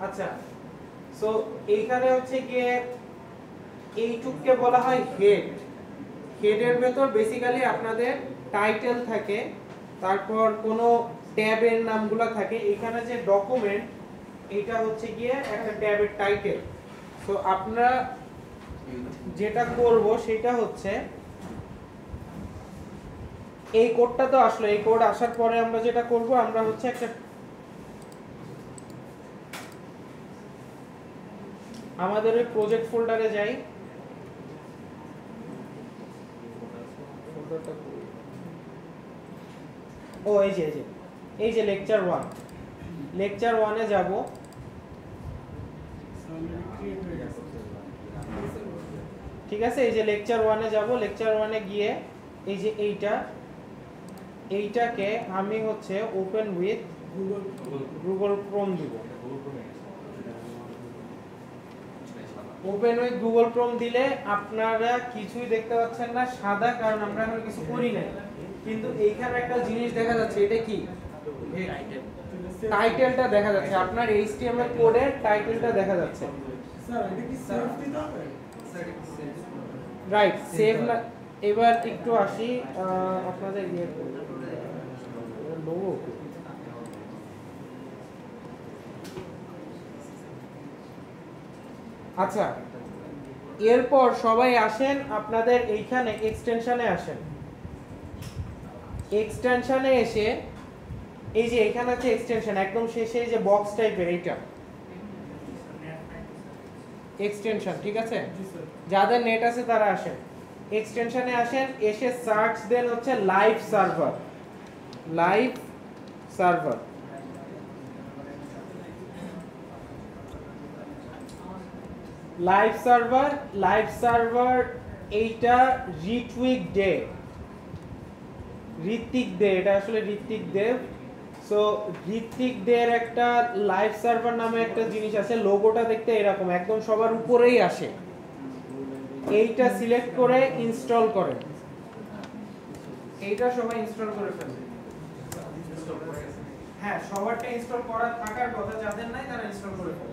আচ্ছা, সো এইখানে হচ্ছে গিয়ে এইটুককে বলা হয় হেড। হেডের ভেতর বেসিক্যালি আপনাদের টাইটেল থাকে, তারপর কোনো ট্যাবের নামগুলো থাকে। এখানে যে ডকুমেন্ট, এটা হচ্ছে গিয়ে একটা ট্যাবের টাইটেল। তো আমরা যেটা করব সেটা হচ্ছে এই কোডটা তো আসলে এই কোড আসার পরে আমরা যেটা করব, আমরা হচ্ছে একটা আমাদের ওই প্রজেক্ট ফোল্ডারে যাই। ও এই যে লেকচার 1, লেকচার 1 এ যাব। ঠিক আছে, এই যে লেকচার 1 এ যাব। লেকচার 1 এ গিয়ে এই যে এইটাকে আমি হচ্ছে ওপেন উইথ গুগল ক্রোম দিব। ওপেন উইথ গুগল ক্রোম দিলে আপনারা কিছুই দেখতে পাচ্ছেন না, সাদা, কারণ আমরা এখন কিছু করি নাই। কিন্তু এইখানে একটা জিনিস দেখা যাচ্ছে, এটা কি টাইটেলটা দেখা যাচ্ছে, আপনার এইচটিএমএল কোডের টাইটেলটা দেখা যাচ্ছে। স্যার এটা কি সেভ দিতে হবে? রাইট, সেভ না। এবার একটু আসি আপনাদের ইয়ে লোগো। আচ্ছা, এরপর সবাই আসেন আপনাদের এইখানে এক্সটেনশনে আসেন। এক্সটেনশনে এসে এই যে এখানে আছে এক্সটেনশন, একদম শেষে এই যে বক্স টাইপের এইটা এক্সটেনশন। ঠিক আছে, যাদের নেট আছে তারা আসেন, এক্সটেনশনে আসেন, এসে সার্চ দেন হচ্ছে live server. Live server, live server, live server. এইটা ঋত্বিক দে, ঋত্বিক দে, এটা আসলে ঋত্বিক দেব। সো ঋত্বিক দের একটা লাইভ সার্ভার নামে একটা জিনিস আছে, লোগোটা দেখতে এরকম, একদম সবার উপরেই আসে। এইটা সিলেক্ট করে ইনস্টল করেন। এইটা সবাই ইনস্টল করে ফেলবে। হ্যাঁ, সবারটা ইনস্টল করা থাকার কথা, যাদের নাই তারা ইনস্টল করে ফেলবে।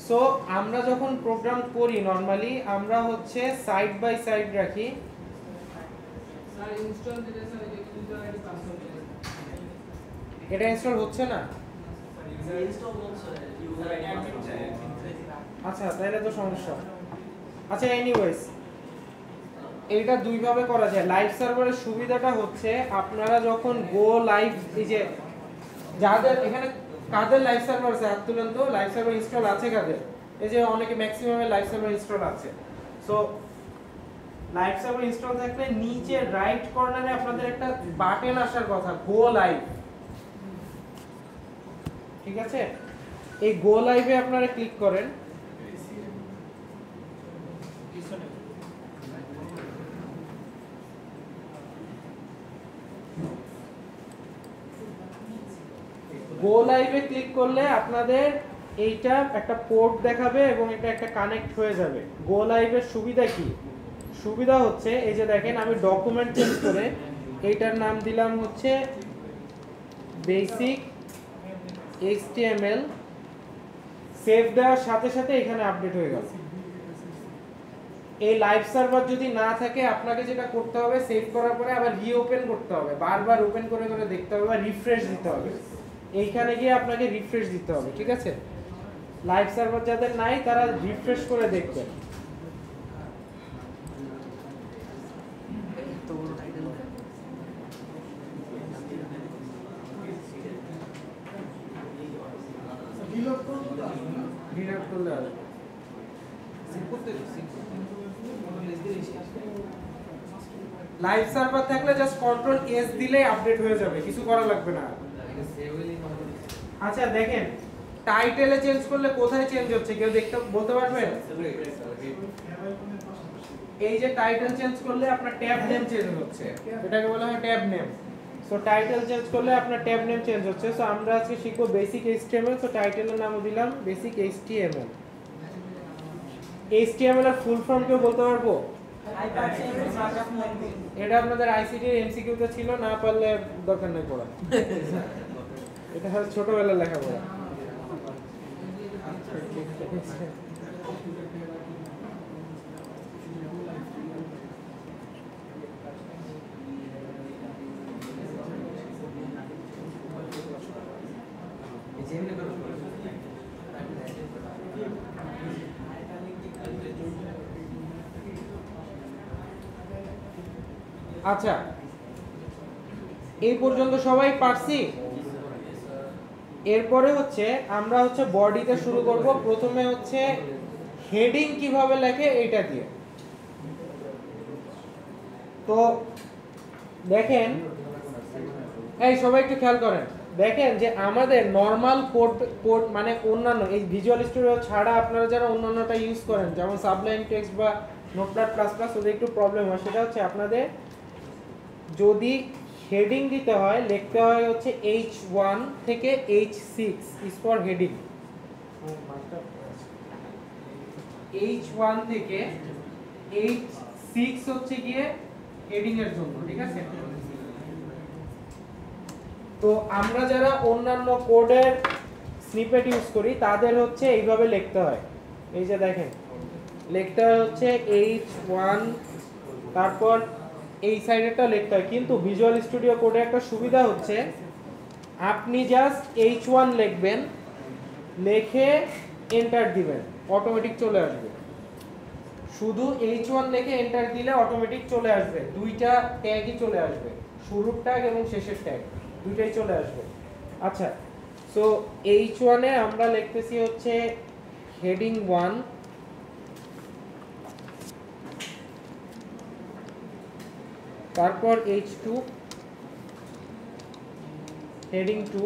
সো আমরা যখন প্রোগ্রাম করি নরমালি আমরা হচ্ছে সাইড বাই সাইড রাখি। স্যার ইনস্টল দিলে স্যার ইউজার আইডি পাসওয়ার্ড এটা ইনস্টল হচ্ছে না। স্যার ইনস্টল হচ্ছে ইউজার আইডি আচ্ছা, তাহলে তো সমস্যা। আচ্ছা, এনিওয়েজ এটা দুই ভাবে করা যায়। লাইভ সার্ভারের সুবিধাটা হচ্ছে আপনারা যখন গো লাইভ, এই যে যাদের এখানে কাদের লাইভ সার্ভার আছে হাত তুলেন তো, লাইভ সার্ভার ইনস্টল আছে কাদের? এই যে অনেকে, ম্যাক্সিমামের লাইভ সার্ভার ইনস্টল আছে। সো লাইভ সার্ভার ইনস্টল থাকলে নিচে রাইট কর্নারে আপনাদের একটা বাটন আসার কথা, গো লাইভ। ঠিক আছে, এই গো লাইভে আপনারা ক্লিক করেন। গো লাইভে ক্লিক করলে আপনাদের এইটা একটা পোর্ট দেখাবে এবং এটা একটা কানেক্ট হয়ে যাবে। গো লাইভের সুবিধা কি? সুবিধা হচ্ছে এই যে দেখেন, আমি ডকুমেন্ট চেঞ্জ করে এইটার নাম দিলাম হচ্ছে বেসিক এইচটিএমএল। সেভ দেওয়ার সাথে সাথে এখানে আপডেট হয়ে গেল। এই লাইভ সার্ভার যদি না থাকে আপনাকে যেটা করতে হবে, সেভ করার পরে আবার রিওপেন করতে হবে, বারবার ওপেন করে করে দেখতে হবে, রিফ্রেশ দিতে হবে। এইখানে গিয়ে আপনাকে রিফ্রেশ দিতে হবে। ঠিক আছে, লাইভ সার্ভার যাদের নাই তারা রিফ্রেশ করে দেখবেন। ডিলিট করলে হবে, লাইভ সার্ভার থাকলে জাস্ট কন্ট্রোল এস দিলে আপডেট হয়ে যাবে, কিছু করা লাগবে না। আচ্ছা দেখেন, টাইটেলে চেঞ্জ করলে কোথায় চেঞ্জ হচ্ছে কেউ দেখতে বলতে পারবেন? এই যে টাইটেল চেঞ্জ করলে আপনার ট্যাব নেম চেঞ্জ হচ্ছে, এটাকে বলা হয় tab name. So so title change করলে আপনার ট্যাব নেম চেঞ্জ হচ্ছে। সো আমরা আজকে শিখবো বেসিক এইচটিএমএল। সো টাইটেলের নাম দিলাম বেসিক এইচটিএমএল। এইচটিএমএল এর ফুল ফর্ম কেউ বলতে পারবো? এটা আপনাদের আইসিটি এর এমসিকিউ তে ছিল, না পারলে দরকার নেই পড়া। এটা হচ্ছে ছোটবেলার লেখাপড়া। আচ্ছা, এই পর্যন্ত সবাই পারছি। এরপরে হচ্ছে আমরা হচ্ছে বডিতে শুরু করব। প্রথমে হচ্ছে হেডিং কিভাবে লেখে এটা দিয়ে। তো দেখেন, এই সবাই একটু খেয়াল করেন, দেখেন যে আমাদের নরমাল কোড মানে অন্যান্য এই ভিজুয়াল স্টুডিও ছাড়া আপনারা যারা অন্যান্যটা ইউজ করেন যেমন সাবলাইম টেক্সট বা নোটপ্যাড প্লাস প্লাস, ওদের একটু প্রবলেম হয়। সেটা হচ্ছে আপনাদের যদি হেডিং দিতে হয় লিখতে হয় হচ্ছে H1 থেকে H6 is for heading। H1 থেকে H6 হচ্ছে গিয়ে হেডিং এর জন্য, ঠিক আছে? তো আমরা যারা অন্যান্য কোডের স্নিপেট ইউজ করি তাদের হচ্ছে এইভাবে লিখতে হয়। এই যে দেখেন, লিখতে হয় হচ্ছে H1, তারপর এই সাইডেরটা লিখতে হয়। কিন্তু ভিজুয়াল স্টুডিও কোডে একটা সুবিধা হচ্ছে আপনি জাস্ট H1 লিখবেন, লিখে এন্টার দিবেন, অটোমেটিক চলে আসবে। শুধু H1 লিখে এন্টার দিলে অটোমেটিক চলে আসবে, দুইটা ট্যাগই চলে আসবে, শুরুর ট্যাগ এবং শেষের ট্যাগ দুইটাই চলে আসবে। আচ্ছা, সো H1 এ আমরা লিখতেছি হচ্ছে হেডিং 1, তারপর H2 হেডিং 2,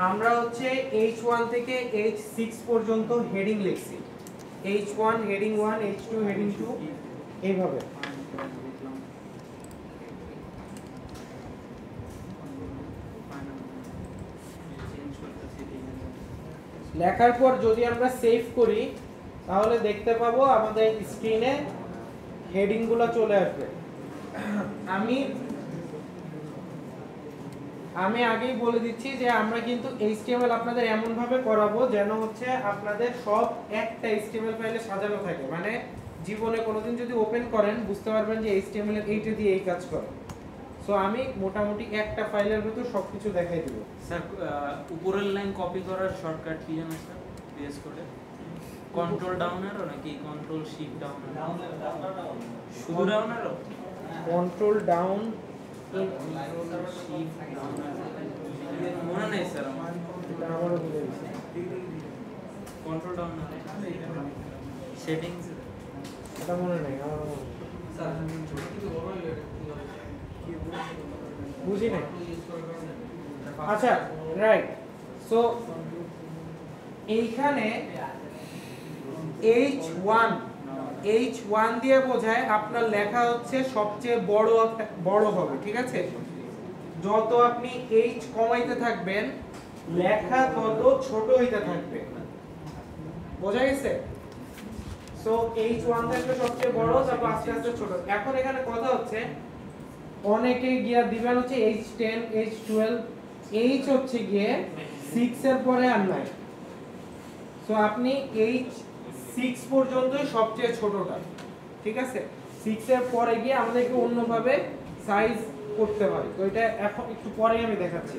আমরা হচ্ছে H1 থেকে H6 পর্যন্ত হেডিং লিখছি। H1 হেডিং 1, H2 হেডিং 2, এইভাবে। লেখার পর যদি আমরা সেভ করি তাহলে দেখতে পাবো আমাদের স্ক্রিনে হেডিংগুলো চলে আসবে। আমি আগেই বলে দিচ্ছি যে আমরা কিন্তু HTML আপনাদের এমন ভাবে করাবো যেন হচ্ছে আপনাদের সব একটা HTML ফাইলে সাজানো থাকে, মানে জীবনে কোনোদিন যদি ওপেন করেন বুঝতে পারবেন যে HTML এর এইটা দিয়ে এই কাজ করে। সো আমি মোটামুটি একটা ফাইলের ভিতর সবকিছু দেখাই দেব। স্যার উপরের লাইন কপি করার শর্টকাট কি জানেন স্যার? পিএস কোডে কন্ট্রোল ডাউন অ্যারো নাকি কন্ট্রোল শিফট ডাউন অ্যারো? শুধু ডাউন অ্যারো? কন্ট্রোল ডাউন মনে নেই স্যার আমার। এটা আমারও ভুলে গেছি। কন্ট্রোল ডাউন সেটিংস এটা মনে নেই, আমারও মনে নেই। বুঝি নাই। আচ্ছা, রাইট। সো এইখানে H1 দিয়ে বোঝায় আপনার লেখা হচ্ছে সবচেয়ে বড় হবে, ঠিক আছে? যত আপনি H কমাইতে থাকবেন লেখা তত ছোট হইতে থাকবে, বোঝা গেছে? সো H1 থাকবে সবচেয়ে বড়, তারপর আস্তে আস্তে ছোট। এখন এখানে কথা হচ্ছে অনেকে গিয়া দিবেন হচ্ছে H10, H12, H হচ্ছে গিয়ে 6 এর পরে আর নাই। সো আপনি H6 পর্যন্তই সবচেয়ে ছোটটা, ঠিক আছে? 6 এর পরে গিয়ে আমাদেরকে অন্যভাবে সাইজ করতে হয়। তো এটা এখন একটু পরে আমি দেখাচ্ছি।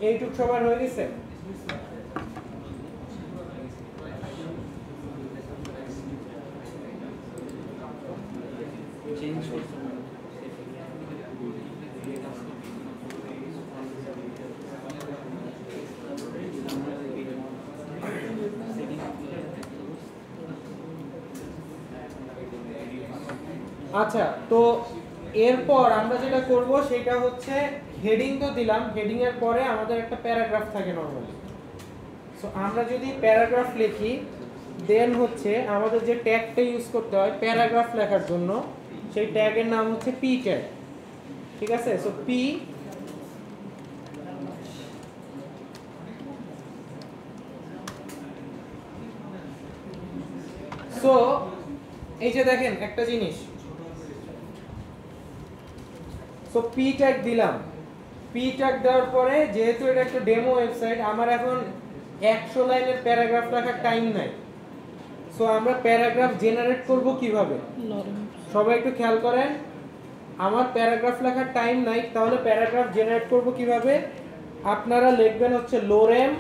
এইটুক সবার হয়ে গেছে? চেঞ্জ করতে আচ্ছা, তো এরপর আমরা যেটা করব সেটা হচ্ছে হেডিং তো দিলাম, হেডিং এর পরে আমাদের একটা প্যারাগ্রাফ থাকে নরমালি। সো আমরা যদি প্যারাগ্রাফ লিখি দেন হচ্ছে আমাদের যে ট্যাগটা ইউজ করতে হয় প্যারাগ্রাফ লেখার জন্য, সেই ট্যাগের নাম হচ্ছে পি ট্যাগ। ঠিক আছে? সো পি সো এই যে দেখেন একটা জিনিস, সো পি ট্যাগ দিলাম। পি ট্যাগ দেওয়ার পরে যেহেতু এটা একটা ডেমো ওয়েবসাইট, আমার এখন 100 লাইনের প্যারাগ্রাফ লেখার টাইম নাই। সো আমরা প্যারাগ্রাফ জেনারেট করব কিভাবে? সবাই একটু খেয়াল করেন, আমার প্যারাগ্রাফ লেখার টাইম নাই, তাহলে প্যারাগ্রাফ জেনারেট করব কিভাবে? আপনারা লিখবেন হচ্ছে লোরেম,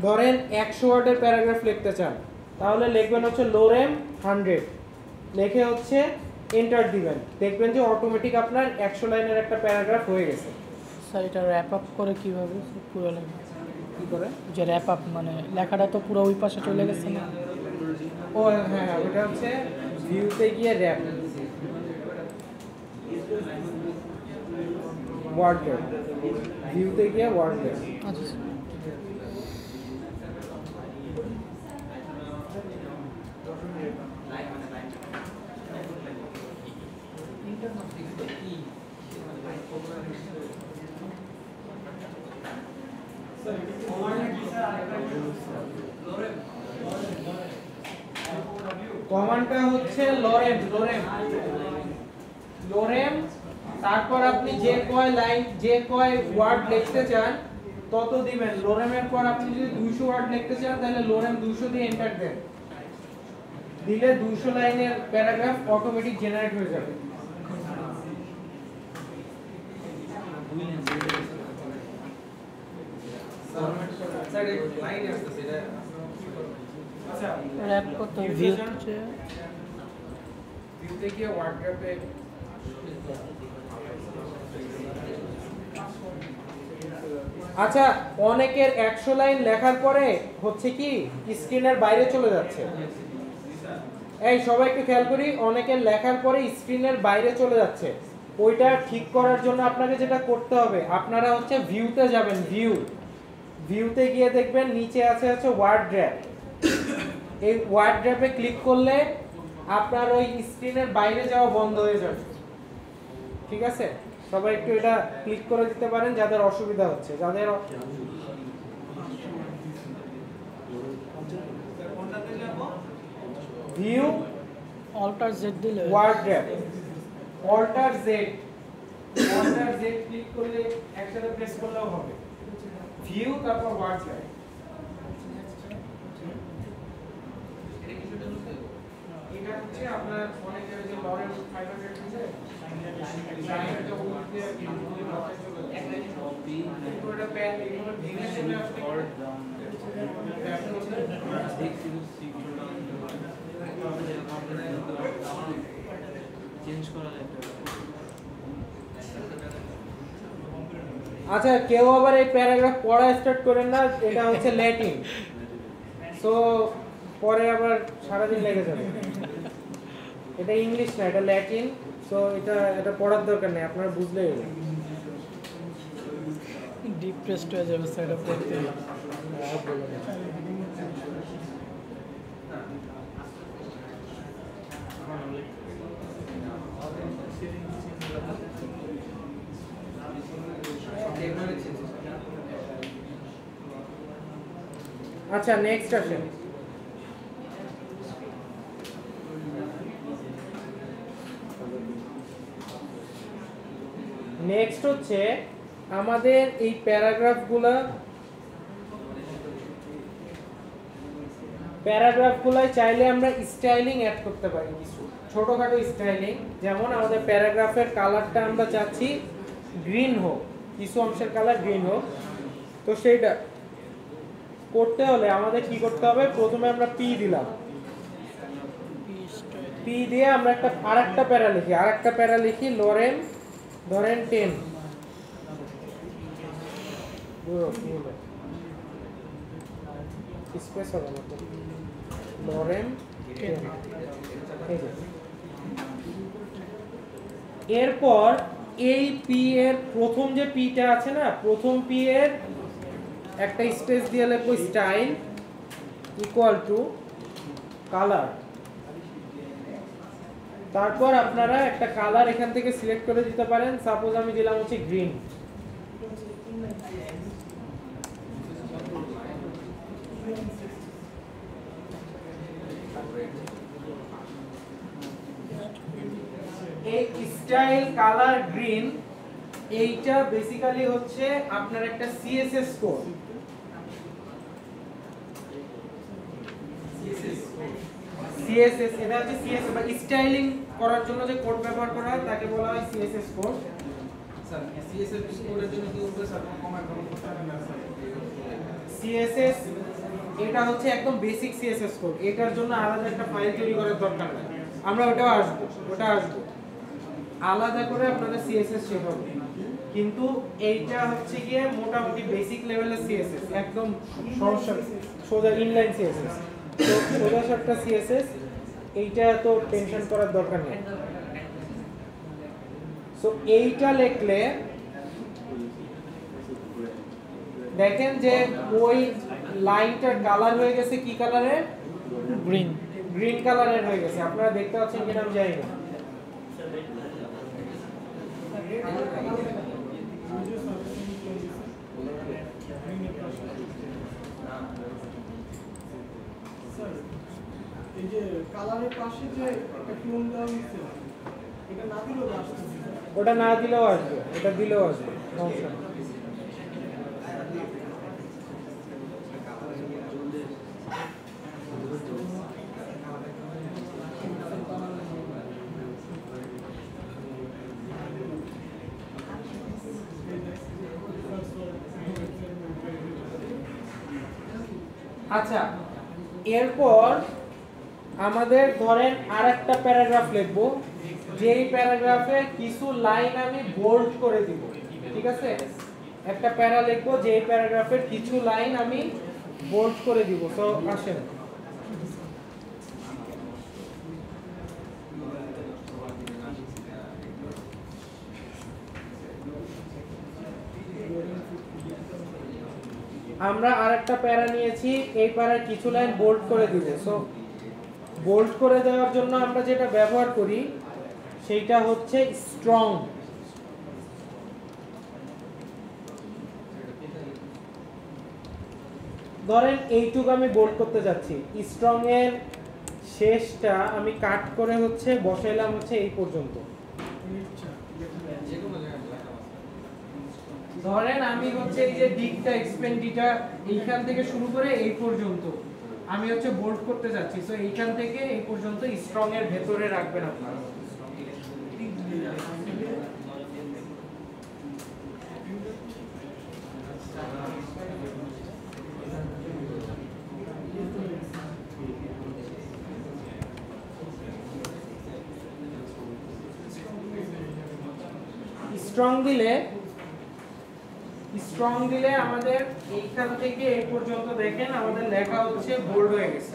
ধরেন 100 ওয়ার্ডের প্যারাগ্রাফ লিখতে চান, তাহলে লিখবেন হচ্ছে লোরেম 100, লিখে হচ্ছে এন্টার দিবেন, দেখবেন যে অটোমেটিক আপনার 100 লাইনের একটা প্যারাগ্রাফ হয়ে গেছে। স্যার এটা র্যাপ আপ করে কিভাবে পুরো লেখা? কি করে? যে র্যাপ আপ মানে লেখাটা তো পুরো ওই পাশে চলে গেছে না? ও হ্যাঁ, ওটা হচ্ছে ভিউতে গিয়ে র্যাপ ওয়ার্ড র্যাপ, ভিউতে গিয়ে ওয়ার্ড র্যাপ। আচ্ছা স্যার। কমান্ডটা হচ্ছে লোরেম, লোরেম। তারপর আপনি যে কয় লাইন, যে কয় ওয়ার্ড লিখতে চান তত দিবেন। লোরেমের পর আপনি যদি 200 ওয়ার্ড লিখতে চান তাহলে লোরেম 200 দিয়ে এন্টার দেন, দিলে 200 লাইনের প্যারাগ্রাফ অটোমেটিক জেনারেট হয়ে যাবে। স্যার এই লাইন আসছে এটা আচ্ছা, র্যাপ করতে ভিউ হচ্ছে ভিউতে গিয়ে ওয়ার্ড র্যাপে আচ্ছা, অনেকের 100 লাইন লেখার পরে হচ্ছে কি স্ক্রিনের বাইরে চলে যাচ্ছে। এই সবাই একটু খেয়াল করি, অনেকের লেখার পরে স্ক্রিনের বাইরে চলে যাচ্ছে। ওইটা ঠিক করার জন্য আপনাকে যেটা করতে হবে, আপনারা হচ্ছে ভিউতে যাবেন, ভিউতে গিয়ে দেখবেন নিচে আছে হচ্ছে ওয়ার্ড র্যাপ। এই ওয়ার্ড র্যাপে ক্লিক করলে আপনার ওই স্ক্রিনের বাইরে যাওয়া বন্ধ হয়ে যাবে। ঠিক আছে? সবাই একটু এটা ক্লিক করে দিতে পারেন যাদের অসুবিধা হচ্ছে, যাদের ভিউ অল্টার জেড দিলে word wrap, alter Z click করলে একসাথে প্রেস করলেও হবে। ভিউ তারপর ওয়ার্ড র্যাপ। এটা হচ্ছে আপনার অনেকের যে লরেন্স 500 আছে লাইনটা উপর দিয়ে কপি পুরোটা প্যান এগুলো ভেঙে চলে আসবে। চেঞ্জ করা যায়। আচ্ছা, কেউ আবার এই প্যারাগ্রাফ পড়া স্টার্ট করেন না, এটা হচ্ছে ল্যাটিন, সো পরে আবার সারাদিন লেগে যাবে। এটা ইংলিশ না, এটা ল্যাটিন, সো এটা পড়ার দরকার নেই, আপনারা বুঝলেই হলো। ডিপ্রেসড হয়ে যাবে স্যার এটা পড়তে। আচ্ছা, নেক্সট আসেন। নেক্সট হচ্ছে আমাদের এই প্যারাগ্রাফগুলা প্যারাগ্রাফগুলোয় চাইলে আমরা স্টাইলিং অ্যাড করতে পারি, কিছু ছোটখাটো স্টাইলিং। যেমন আমাদের প্যারাগ্রাফের কালারটা আমরা চাচ্ছি গ্রিন হোক, কিছু অংশের কালার গ্রিন হোক। তো সেইটা করতে হলে আমাদের কি করতে হবে, প্রথমে আমরা পি দিলাম, পি দিয়ে আমরা আরেকটা প্যারা লিখি লরেন, ধরেন 10 স্পেস হবে না, লরেন 10। এরপর এই পি এর প্রথম যে পিটা আছে না, প্রথম পি এর একটা স্পেস দিয়ে লিখবো স্টাইল ইকুয়াল টু কালার। তারপর আপনারা একটা কালার এখান থেকে সিলেক্ট করে দিতে পারেন, সাপোজ আমি দিলাম হচ্ছে গ্রিন। এই স্টাইল কালার গ্রিন এইটা বেসিক্যালি হচ্ছে আপনার একটা সিএসএস কোড। সিএসএস এটা হচ্ছে সিএসএস বা স্টাইলিং করার জন্য যে কোড ব্যবহার করা হয় তাকে বলা হয় সিএসএস কোড। স্যার সিএসএস কোডের জন্য কি করতে স্যার কমান্ড করতে হবে না স্যার? সিএসএস এটা হচ্ছে একদম বেসিক সিএসএস কোড, এটার জন্য আলাদা একটা ফাইল তৈরি করার দরকার নেই। আমরা ওটা আসবো আলাদা করে আপনাদের সিএসএস শেখাবো, কিন্তু এইটা হচ্ছে গিয়ে মোটামুটি বেসিক লেভেলের সিএসএস, একদম সোজা ইনলাইন সিএসএস। তো সোজা সাপটা সিএসএস, এইটা তো টেনশন করার দরকার নেই। সো এইটা লিখলে দেখেন যে ওই লাইনটার কালার হয়ে গেছে কি কালারের, গ্রিন কালারের হয়ে গেছে। আপনারা দেখতে পাচ্ছেন কিনা আমি জানি না। এই যে কালারের পাশে যে একটা টোন দেওয়া হচ্ছে, এটা না দিলেও আসছে, ওটা না দিলেও আসবে, এটা দিলেও আসবে, সমস্যা নেই। আচ্ছা, এরপর আমাদের ধরেন আরেকটা প্যারাগ্রাফ লিখবো, যেই প্যারাগ্রাফে কিছু লাইন আমি বোল্ড করে দিব। ঠিক আছে, একটা প্যারা লিখবো যেই প্যারাগ্রাফের কিছু লাইন আমি বোল্ড করে দিব। তো আসেন আমরা আরেকটা প্যারা নিয়েছি, এই প্যারার কিছু লাইন বোল্ড করে দিব। সো বোল্ড করে দেওয়ার জন্য আমরা যেটা ব্যবহার করি সেইটা হচ্ছে স্ট্রং। ধরেন এইটুকু আমি বোল্ড করতে যাচ্ছি, স্ট্রং এর শেষটা আমি কাট করে হচ্ছে বসাইলাম হচ্ছে এই পর্যন্ত। ধরেন আমি হচ্ছে এই যে দিকটা এক্সপেন্ডিটা এইখান থেকে শুরু করে এই পর্যন্ত আমি হচ্ছে বোল্ড করতে যাচ্ছি। সো এইখান থেকে এই পর্যন্ত স্ট্রং এর ভেতরে রাখবেন আপনারা। স্ট্রং দিলে আমাদের এইখান থেকে এই পর্যন্ত দেখেন আমাদের লেখা হচ্ছে বোল্ড হয়ে গেছে।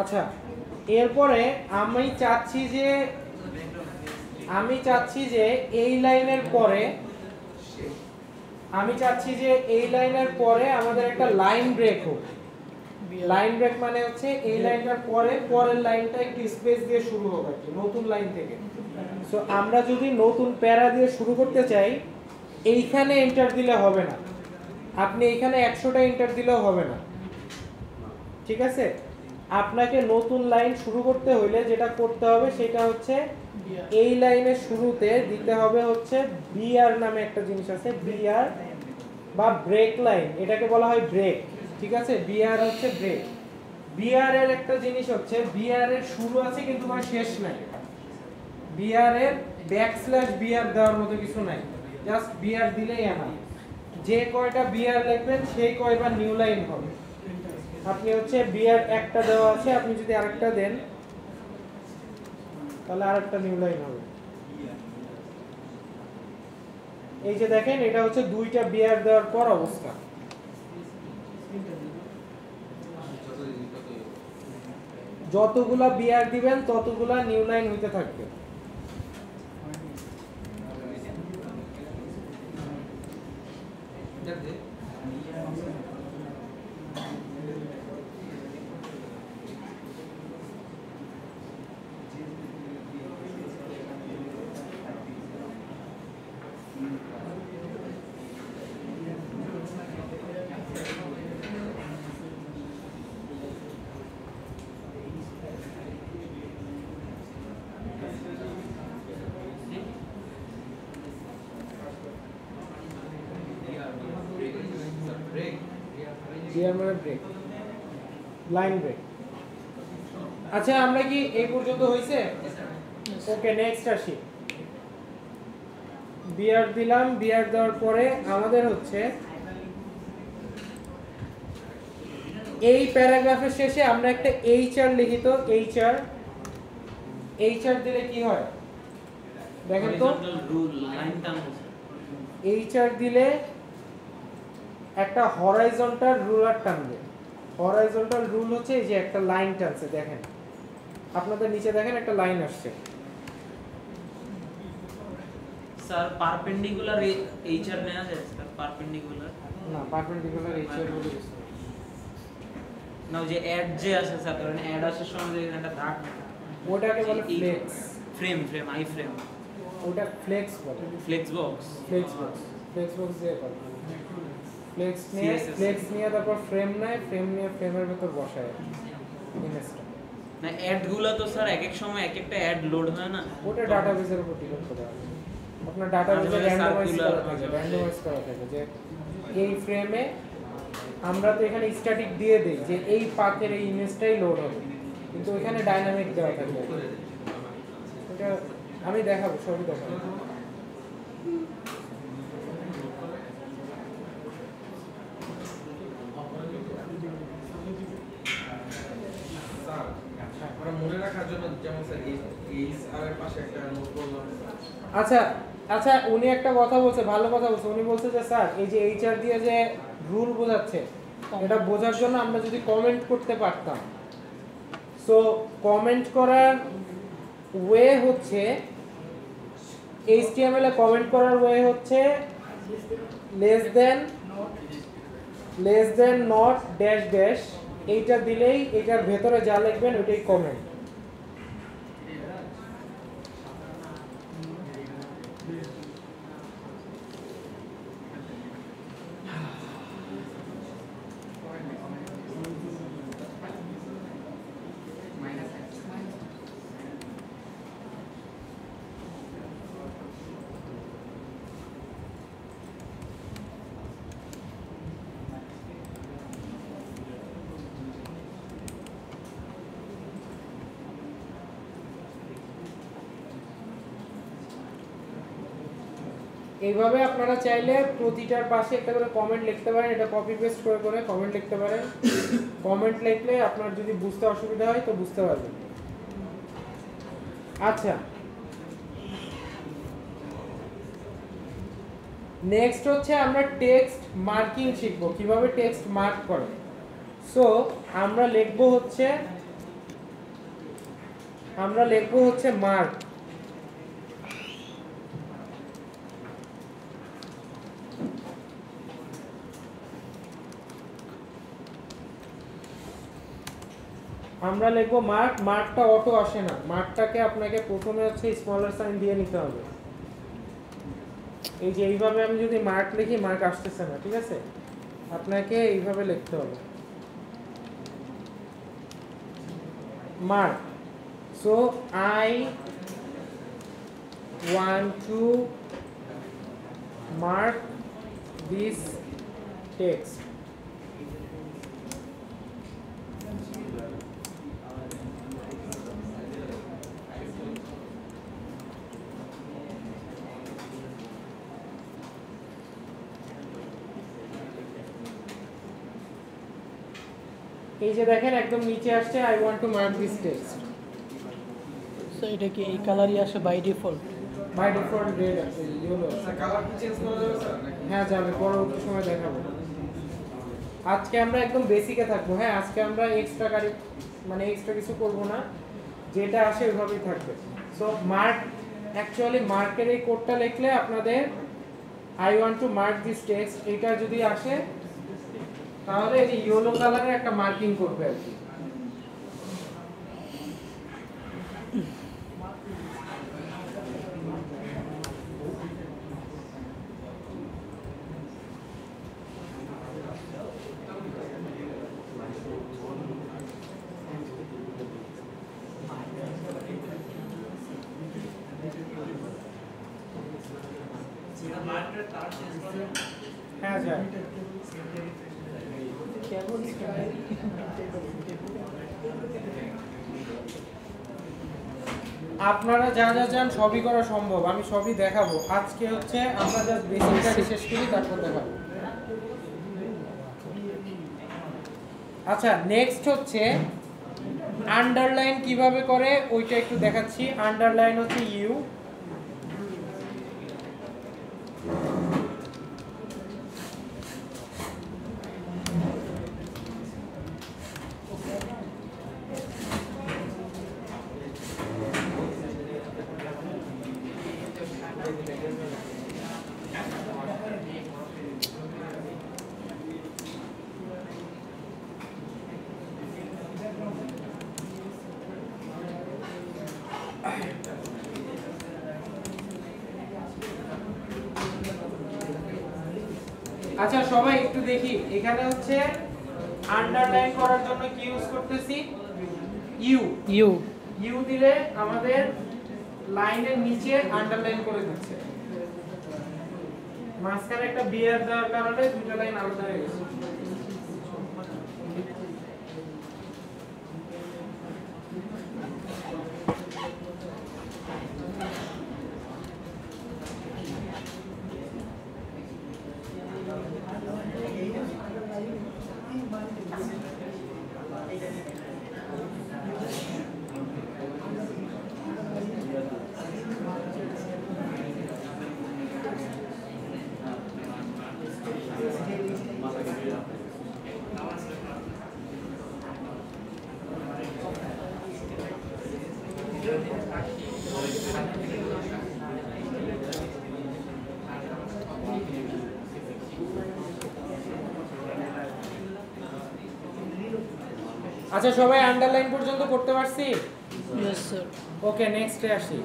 আচ্ছা, এরপরে আমি চাচ্ছি যে এই লাইনের পরে আমি চাচ্ছি যে এই লাইনের পরে আমাদের একটা লাইন ব্রেক হোক। লাইন ব্রেক মানে হচ্ছে এই লাইনটার পরে পরের লাইনটা একটু স্পেস দিয়ে শুরু হোক আর কি, নতুন লাইন থেকে। সো আমরা যদি নতুন প্যারা দিয়ে শুরু করতে চাই, এইখানে এন্টার দিলে হবে না, আপনি এইখানে 100টা এন্টার দিলেও হবে না, ঠিক আছে? আপনাকে নতুন লাইন শুরু করতে হইলে যেটা করতে হবে সেটা হচ্ছে এই লাইনের শুরুতে দিতে হবে হচ্ছে বিআর নামে একটা জিনিস আছে, বিআর বা ব্রেক লাইন, এটাকে বলা হয় ব্রেক, ঠিক আছে? বিআর হচ্ছে ব্রেক। বিআর এর একটা জিনিস হচ্ছে বিআর এর শুরু আছে কিন্তু কোনো শেষ নাই। বিআর এর ব্যাকস্ল্যাশ বিআর দেওয়ার মতো কিছু নাই, জাস্ট বিআর দিলেই এনা। যে কয়টা বিআর লিখবেন সেই কয়বার নিউ লাইন হবে। আপনি হচ্ছে বিআর একটা দেওয়া আছে, আপনি যদি আরেকটা দেন তাহলে আরেকটা নিউ লাইন হবে। এই যে দেখেন এটা হচ্ছে দুইটা বিআর দেওয়ার পর অবস্থা। যতগুলা বিআর দিবেন ততগুলা নিউ লাইন হইতে থাকবে। বিআর মানে ব্রেক, লাইন ব্রেক। আচ্ছা আমরা কি এই পর্যন্ত হইছে? ওকে, নেক্সট আসি। বিআর দিলাম, বিআর দেওয়ার পরে আমাদের হচ্ছে এই প্যারাগ্রাফের শেষে আমরা একটা এইচআর লিখি। তো এইচআর, এইচআর দিলে কি হয় দেখেন তো। এইচআর দিলে একটা হরাইজন্টাল রুলার টানবে। হরাইজন্টাল রুল হচ্ছে এই যে একটা লাইন টানছে, দেখেন আপনাদের নিচে দেখেন একটা লাইন আসছে। স্যার পারপেন্ডিকুলার এইচআর নেওয়া যায় স্যার? পারপেন্ডিকুলার না, পারপেন্ডিকুলার এইচআর বলে কিছু না, ওই যে অ্যাড যে আছে স্যার, ধরেন অ্যাড আসার সময় যে একটা দাগ, ওটাকে বলে ফ্লেক্স। ফ্রেম, আই ফ্রেম, ওটা ফ্লেক্স বলে। Flex box, flex box, flex box দিয়ে করে। ফ্লেক্স নিয়ে CSS ফ্লেক্স নিয়ে তারপর ফ্রেম নেয়, ফ্রেম নিয়ে ফ্রেমের ভিতর বসায় ইমেজটা। না অ্যাড গুলো তো স্যার এক এক সময় এক একটা অ্যাড লোড হয় না, ওটা ডাটাবেসের উপর ডিপেন্ড করে। আপনার ডাটাবেসে র্যান্ডমাইজ করা থাকে, র্যান্ডমাইজ করা থাকে যে এই ফ্রেমে আমরা তো এখানে স্ট্যাটিক দিয়ে দেই যে এই পাথের এই ইমেজটাই লোড হবে, কিন্তু এখানে ডাইনামিক দেওয়া থাকে। এটা আমি দেখাবো, সবই দেখাবো। আমরা মনে রাখার জন্য যেমন স্যার এইচআর এর পাশে একটা নোট করলাম। আচ্ছা আচ্ছা, উনি একটা কথা বলছে, ভালো কথা বলছে। উনি বলছে যে স্যার এই যে এইচআর দিয়ে যে রুল বোঝাচ্ছে, এটা বোঝার জন্য আমরা যদি কমেন্ট করতে পারতাম। সো কমেন্ট করার ওয়ে হচ্ছে, এইচটিএমএল এ কমেন্ট করার ওয়ে হচ্ছে less than not dash dash, এইটা দিলেই এটার ভেতরে যা লিখবেন ওইটাই কমেন্ট। এইভাবে আপনারা চাইলে প্রতিটার পাশে একটা করে কমেন্ট লিখতে পারেন, এটা কপি পেস্ট করে করে কমেন্ট লিখতে পারেন। কমেন্ট লিখলে আপনার যদি বুঝতে অসুবিধা হয় তো বুঝতে পারবেন। আচ্ছা, নেক্সট হচ্ছে আমরা টেক্সট মার্কিং শিখব, কিভাবে টেক্সট মার্ক করে। সো আমরা লিখব হচ্ছে মার্ক। আমরা লিখবো মার্ক, মার্কটা অটো আসে না, মার্কটাকে আপনাকে প্রথমে হচ্ছে স্মলার সাইন দিয়ে নিতে হবে। এই যে এইভাবে আমি যদি মার্ক লিখি মার্ক আসতেছে না, ঠিক আছে, আপনাকে এইভাবে লিখতে হবে mark. So I want to mark this text. এই যে দেখেন একদম নিচে আসছে I want to mark this text. তো এটা কি এই কালারই আসে by default? By default red আছে, ইয়েলো আছে। স্যার কালার কি চেঞ্জ করা যাবে স্যার নাকি? হ্যাঁ যাবে, পরবর্তী সময় দেখাবো। আজকে আমরা একদম বেসিকে থাকবো। হ্যাঁ আজকে আমরা এক্সট্রা মানে এক্সট্রা কিছু করব না, যেটা আসে ওইভাবেই থাকবে। সো মার্ক, অ্যাকচুয়ালি মার্কের এই কোডটা লিখলে আপনাদের I want to mark this text এটা যদি আসে তাহলে এই যে ইয়েলো কালারের একটা মার্কিং করবে আর কি। হ্যাঁ যায়। আপনারা যা যা চান সবই করা সম্ভব, আমি সবই দেখাবো। আজকে হচ্ছে আমরা জাস্ট বেসিকটা শেষ করি, তারপর দেখাবো। আচ্ছা নেক্সট হচ্ছে আন্ডারলাইন কিভাবে করে ওইটা একটু দেখাচ্ছি। আন্ডারলাইন হচ্ছে ইউ, আচ্ছা সবাই একটু দেখি, এখানে হচ্ছে আন্ডারলাইন করার জন্য কি ইউজ করতেছি, ইউ। ইউ ইউ দিলে আমাদের লাইনের নিচে আন্ডারলাইন করে দিচ্ছে, মাঝখানে একটা বিয়ার দেওয়ার কারণে দুটো লাইন আলাদা হয়ে গেছে। আচ্ছা সবাই আন্ডারলাইন পর্যন্ত করতে পারছি? Yes sir. ওকে নেক্সটে আসি।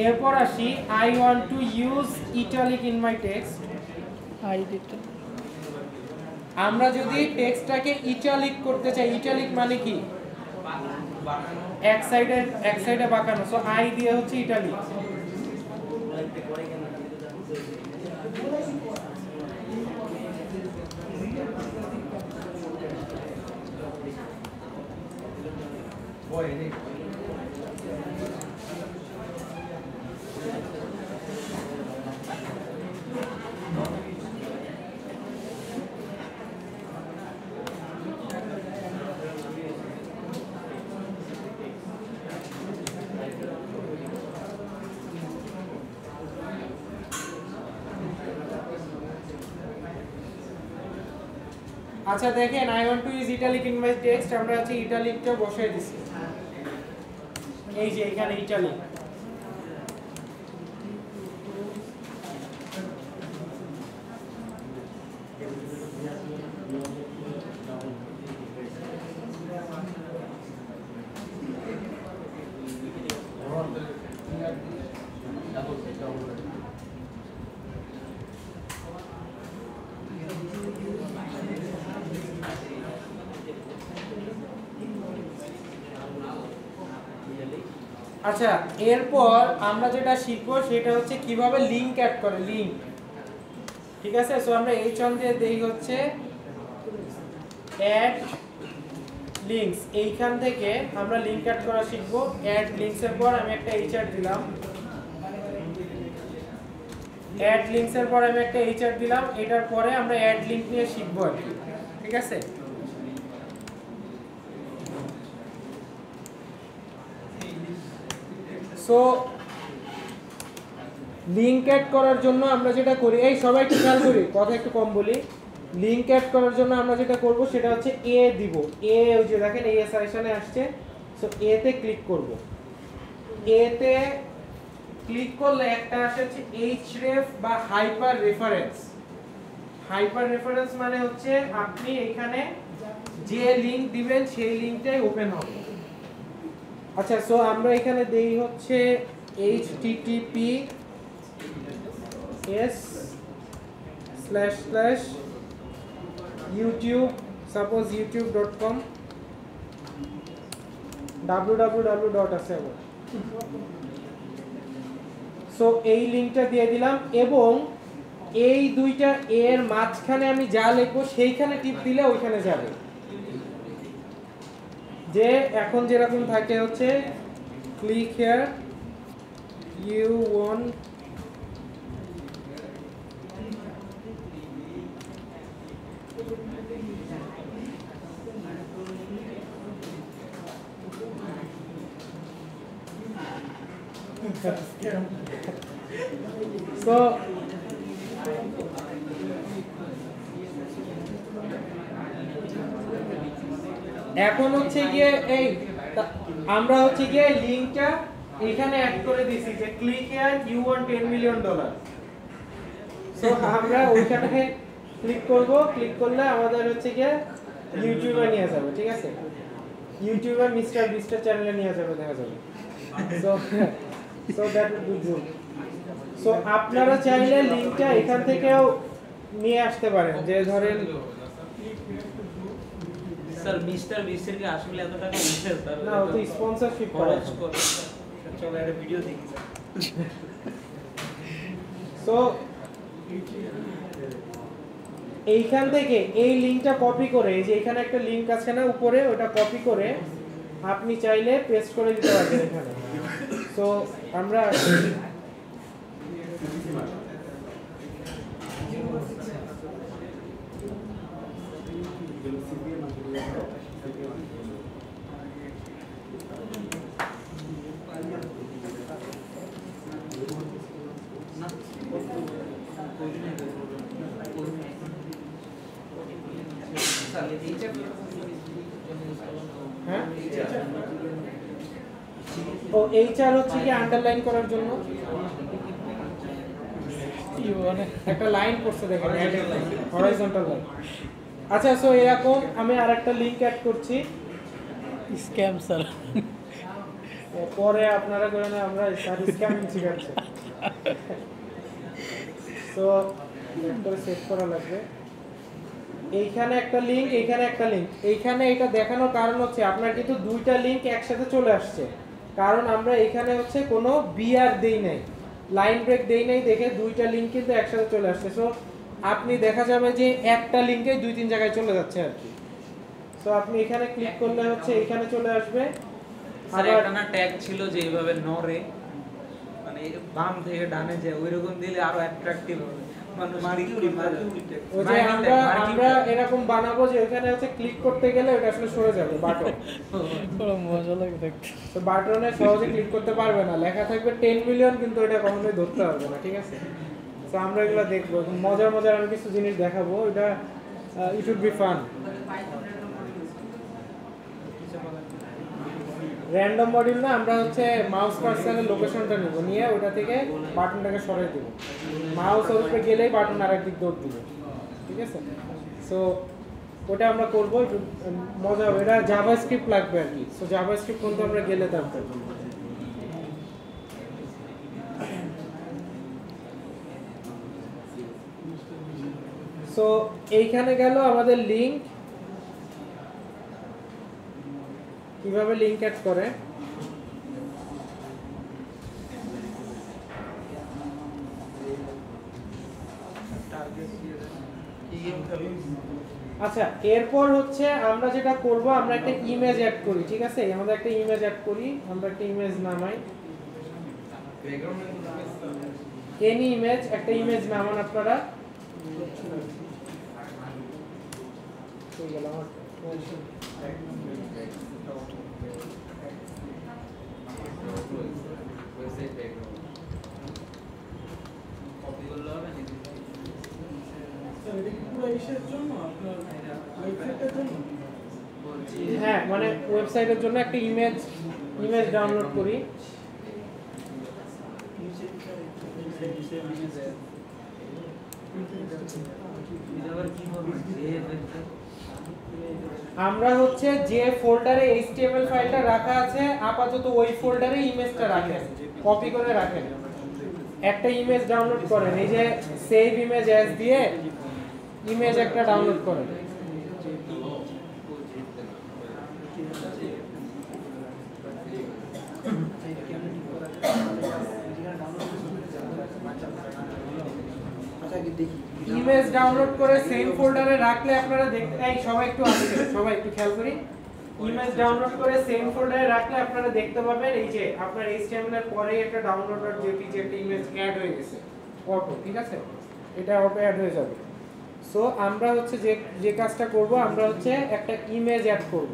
এরপর আসি I want to use italic in my text. I দিতে আমরা যদি টেক্সটটাকে ইটালিক করতে চাই, ইটালিক মানে কি এক সাইডে বাঁকানো, সো আই দিয়ে হচ্ছে ইটালিক। আচ্ছা দেখেন I want to use italic in my text, আমরা হচ্ছে ইটালিকটা বসাই দিছি, এই যে এখানে ইটালিক। আচ্ছা, এরপর আমরা যেটা শিখবো সেটা হচ্ছে কিভাবে লিংক অ্যাড করে, লিংক। ঠিক আছে, সো আমরা H1 দিয়ে দেই হচ্ছে অ্যাড লিংকস। এইখান থেকে আমরা লিংক অ্যাড করা শিখবো। অ্যাড লিংকস এর পর আমি একটা HR দিলাম, অ্যাড লিংকস এর পর আমি একটা HR দিলাম। এটার পরে আমরা অ্যাড লিংক নিয়ে শিখবো আর কি। ঠিক আছে, সো লিংক অ্যাড করার জন্য আমরা যেটা করি, এই সবাই একটু খেয়াল করি, কথা একটু কম বলি। লিংক অ্যাড করার জন্য আমরা যেটা করব সেটা হচ্ছে এ দিব। এ ওই যে দেখেন এই সাজেশনে আসছে, সো এ তে ক্লিক করব। এ তে ক্লিক করলে একটা আসে হচ্ছে href বা হাইপার রেফারেন্স। হাইপার রেফারেন্স মানে হচ্ছে আপনি এখানে যে লিংক দিবেন সেই লিংকটাই ওপেন হবে। আচ্ছা, সো আমরা এখানে দেই হচ্ছে https://youtube, suppose youtube.com, www. আছে আবার। সো এই লিংকটা দিয়ে দিলাম এবং এই দুইটা এর মাঝখানে আমি যা লিখবো সেইখানে টিপ দিলে ওইখানে যাবে। যে এখন যেরকম থাকে হচ্ছে click here you want so এখন হচ্ছে গিয়ে এই আমরা হচ্ছে গিয়ে লিংকটা এখানে অ্যাড করে দিয়েছি যে click here you want $10 million. So আমরা ওইখানে ক্লিক করব, ক্লিক করলে আমাদের হচ্ছে গিয়ে ইউটিউবে নিয়ে যাবে। ঠিক আছে, ইউটিউবে মিস্টার বিস্টার চ্যানেলে নিয়ে যাবে, দেখা যাবে। So that will be good. So আপনারা চাইলে লিংকটা এখান থেকেও নিয়ে আসতে পারেন, যে ধরেন স্যার মিস্টার বিস্টের কি আসলে এত টাকা দিচ্ছে স্যার? না, ও তো স্পন্সরশিপ খরচ করে। চলো একটা ভিডিও দেখি স্যার। সো এইখান থেকে এই লিংকটা কপি করে, এই যে এখানে একটা লিংক আছে না উপরে, ওটা কপি করে আপনি চাইলে পেস্ট করে দিতে পারবেন এখানে। সো আমরা হ্যাঁ, ও HR হচ্ছে কি আন্ডারলাইন করার জন্য একটা লাইন করছে, দেখেন হরাইজন্টাল লাইন। আচ্ছা, সো এরকম আমি আরেকটা লিংক অ্যাড করছি। স্ক্যাম স্যার, পরে আপনারা করে না, আমরা স্ক্যামিং শিখাচ্ছি। সো করে সেভ করা লাগবে। এইখানে একটা লিংক, এইখানে একটা লিংক। এইখানে এটা দেখানোর কারণ হচ্ছে আপনার কিন্তু দুইটা লিংক একসাথে চলে আসছে, কারণ আমরা এখানে হচ্ছে কোনো বিআর দেই নাই, লাইন ব্রেক দেই নাই, দেখে দুইটা লিংক কিন্তু একসাথে চলে আসছে। সো আপনি দেখা যাবে যে একটা লিংকে 2-3 জায়গায় চলে যাচ্ছে আর কি। সো আপনি এখানে ক্লিক করলে হচ্ছে এখানে চলে আসবে। স্যার একটা না ট্যাগ ছিল যে এইভাবে নরে, মানে বাম থেকে ডানে যায়, ওইরকম দিলে আরো অ্যাট্রাকটিভ হবে। মানুষ ওই যে আমরা এরকম বানাবো যে ওখানে হচ্ছে ক্লিক করতে গেলে ওটা আসলে সরে যাবে বাটন। বড় মজা লাগে দেখতে। তো বাটনে সহজে ক্লিক করতে পারবে না, লেখা থাকবে 10 মিলিয়ন, কিন্তু এটা কখনোই ধরতে পারবে না। ঠিক আছে, তো আমরা এগুলো দেখবো, মজার মজার আমি কিছু জিনিস দেখাবো। এটা it would be fun. Random module না, আমরা হচ্ছে মাউস পার্সনের লোকেশনটা নিব, নিয়ে ওটা থেকে বাটনটাকে সরিয়ে দেব। মাউস ওর উপরে গেলেই বাটন আরেক দিক দৌড় দিবে। ঠিক আছে, সো ওটা আমরা করবো, একটু মজা হবে। এটা জাভাস্ক্রিপ্ট লাগবে আর কি। সো জাভাস্ক্রিপ্ট কিন্তু আমরা গেলে তারপর। সো এইখানে গেল আমাদের লিংক। কিভাবে লিংক অ্যাড করে, আচ্ছা এরপর হচ্ছে আমরা যেটা করব, আমরা একটা ইমেজ অ্যাড করি, ঠিক আছে? আমাদের একটা ইমেজ অ্যাড করি, আমরা একটা ইমেজ নামাই, এনি ইমেজ, একটা ইমেজ নামান আপনারা। হ্যাঁ, মানে ওয়েবসাইটের জন্য একটা ইমেজ ডাউনলোড করি। আমরা হচ্ছে যে ফোল্ডারে HTML ফাইলটা রাখা আছে আপাতত ওই ফোল্ডারে ইমেজটা রাখেন, কপি করে রাখেন। একটা ইমেজ ডাউনলোড করেন, এই যে সেভ ইমেজ অ্যাজ দিয়ে ইমেজ একটা ডাউনলোড করেন। ইমেজ ডাউনলোড করে সেম ফোল্ডারে রাখলে আপনারা দেখতে, এই সবাই একটু আসবে, সবাই একটু খেয়াল করি। ইমেজ ডাউনলোড করে সেম ফোল্ডারে রাখলে আপনারা দেখতে পাবেন এই যে আপনার HTML এর পরে একটা download.jpg একটা ইমেজ অ্যাড হয়ে গেছে অটো, ঠিক আছে? এটা অটো অ্যাড হয়ে যাবে। সো আমরা হচ্ছে যে কাজটা করব, আমরা হচ্ছে একটা ইমেজ অ্যাড করব।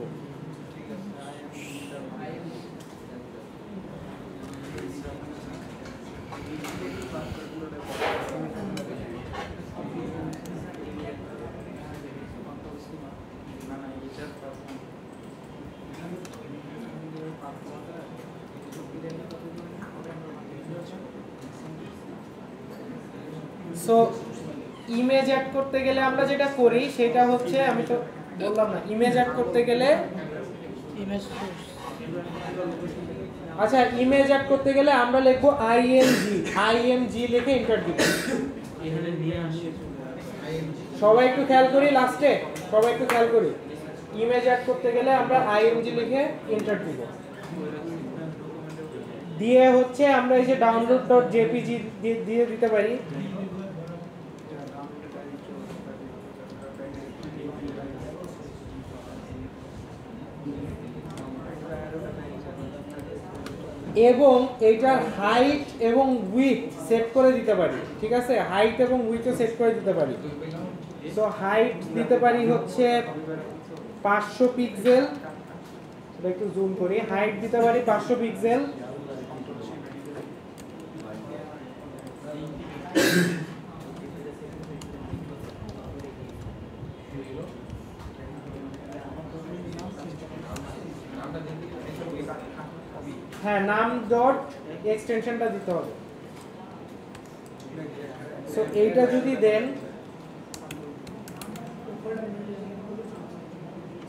সো ইমেজ অ্যাড করতে গেলে আমরা যেটা করি সেটা হচ্ছে, আমি তো বললাম না, ইমেজ অ্যাড করতে গেলে ইমেজ, আচ্ছা ইমেজ অ্যাড করতে গেলে আমরা লিখবো img লিখে এন্টার দিব। এখানে নিয়ে আসি সবাই একটু খেয়াল করি, লাস্টে সবাই একটু খেয়াল করি, ইমেজ অ্যাড করতে গেলে আমরা img লিখে এন্টার দিব। দিয়ে হচ্ছে আমরা এই যে download.jpg দিয়ে দিতে পারি। এবং এইটার হাইট এবং উইডথ সেট করে দিতে পারি, ঠিক আছে? হাইট এবং উইডথও সেট করে দিতে পারি। সো হাইট দিতে পারি হচ্ছে 500 পিক্সেল, এটা একটু জুম করি, হাইট দিতে পারি 500 পিক্সেল। হ্যাঁ, নাম ডট এক্সটেনশনটা দিতে হবে। সো এইটা যদি দেন,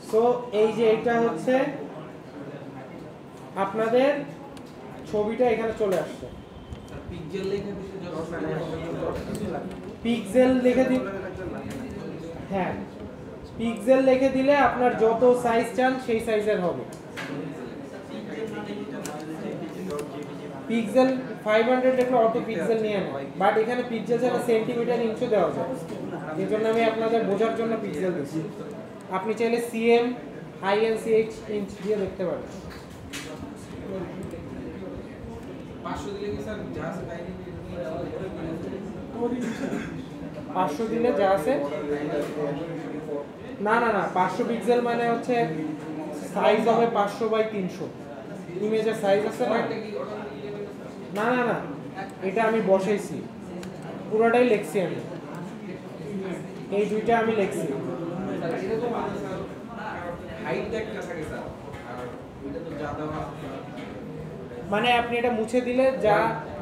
সো এই যে এটা হচ্ছে আপনাদের ছবিটা এখানে চলে আসছে। পিক্সেল লিখে দিন, হ্যাঁ পিক্সেল লিখে দিলে আপনার যত সাইজ চান সেই সাইজের হবে। পিক্সেল 500 দেখলে অটো পিক্সেল নিয়ে নেয়, বাট এখানে পিক্সেল ছাড়া সেন্টিমিটার ইঞ্চও দেওয়া যায়, এই জন্য আমি আপনাদের বোঝার জন্য পিক্সেল দিচ্ছি। আপনি চাইলে cm inch ইঞ্চ দিয়ে দেখতে পারেন। 500 দিলে কি স্যার যা আছে তাই 500 দিলে যা আছে, না না না 500 পিক্সেল মানে হচ্ছে সাইজ হবে 500 বাই 300। ইমেজের সাইজ আছে না, না না না এটা আমি বসাইছি, পুরোটাই লিখছি আমি, এই দুইটা আমি লিখছি। হাইট একটা থাকে স্যার, আর এটা তো যা দেওয়া আছে মানে আপনি এটা মুছে দিলে যা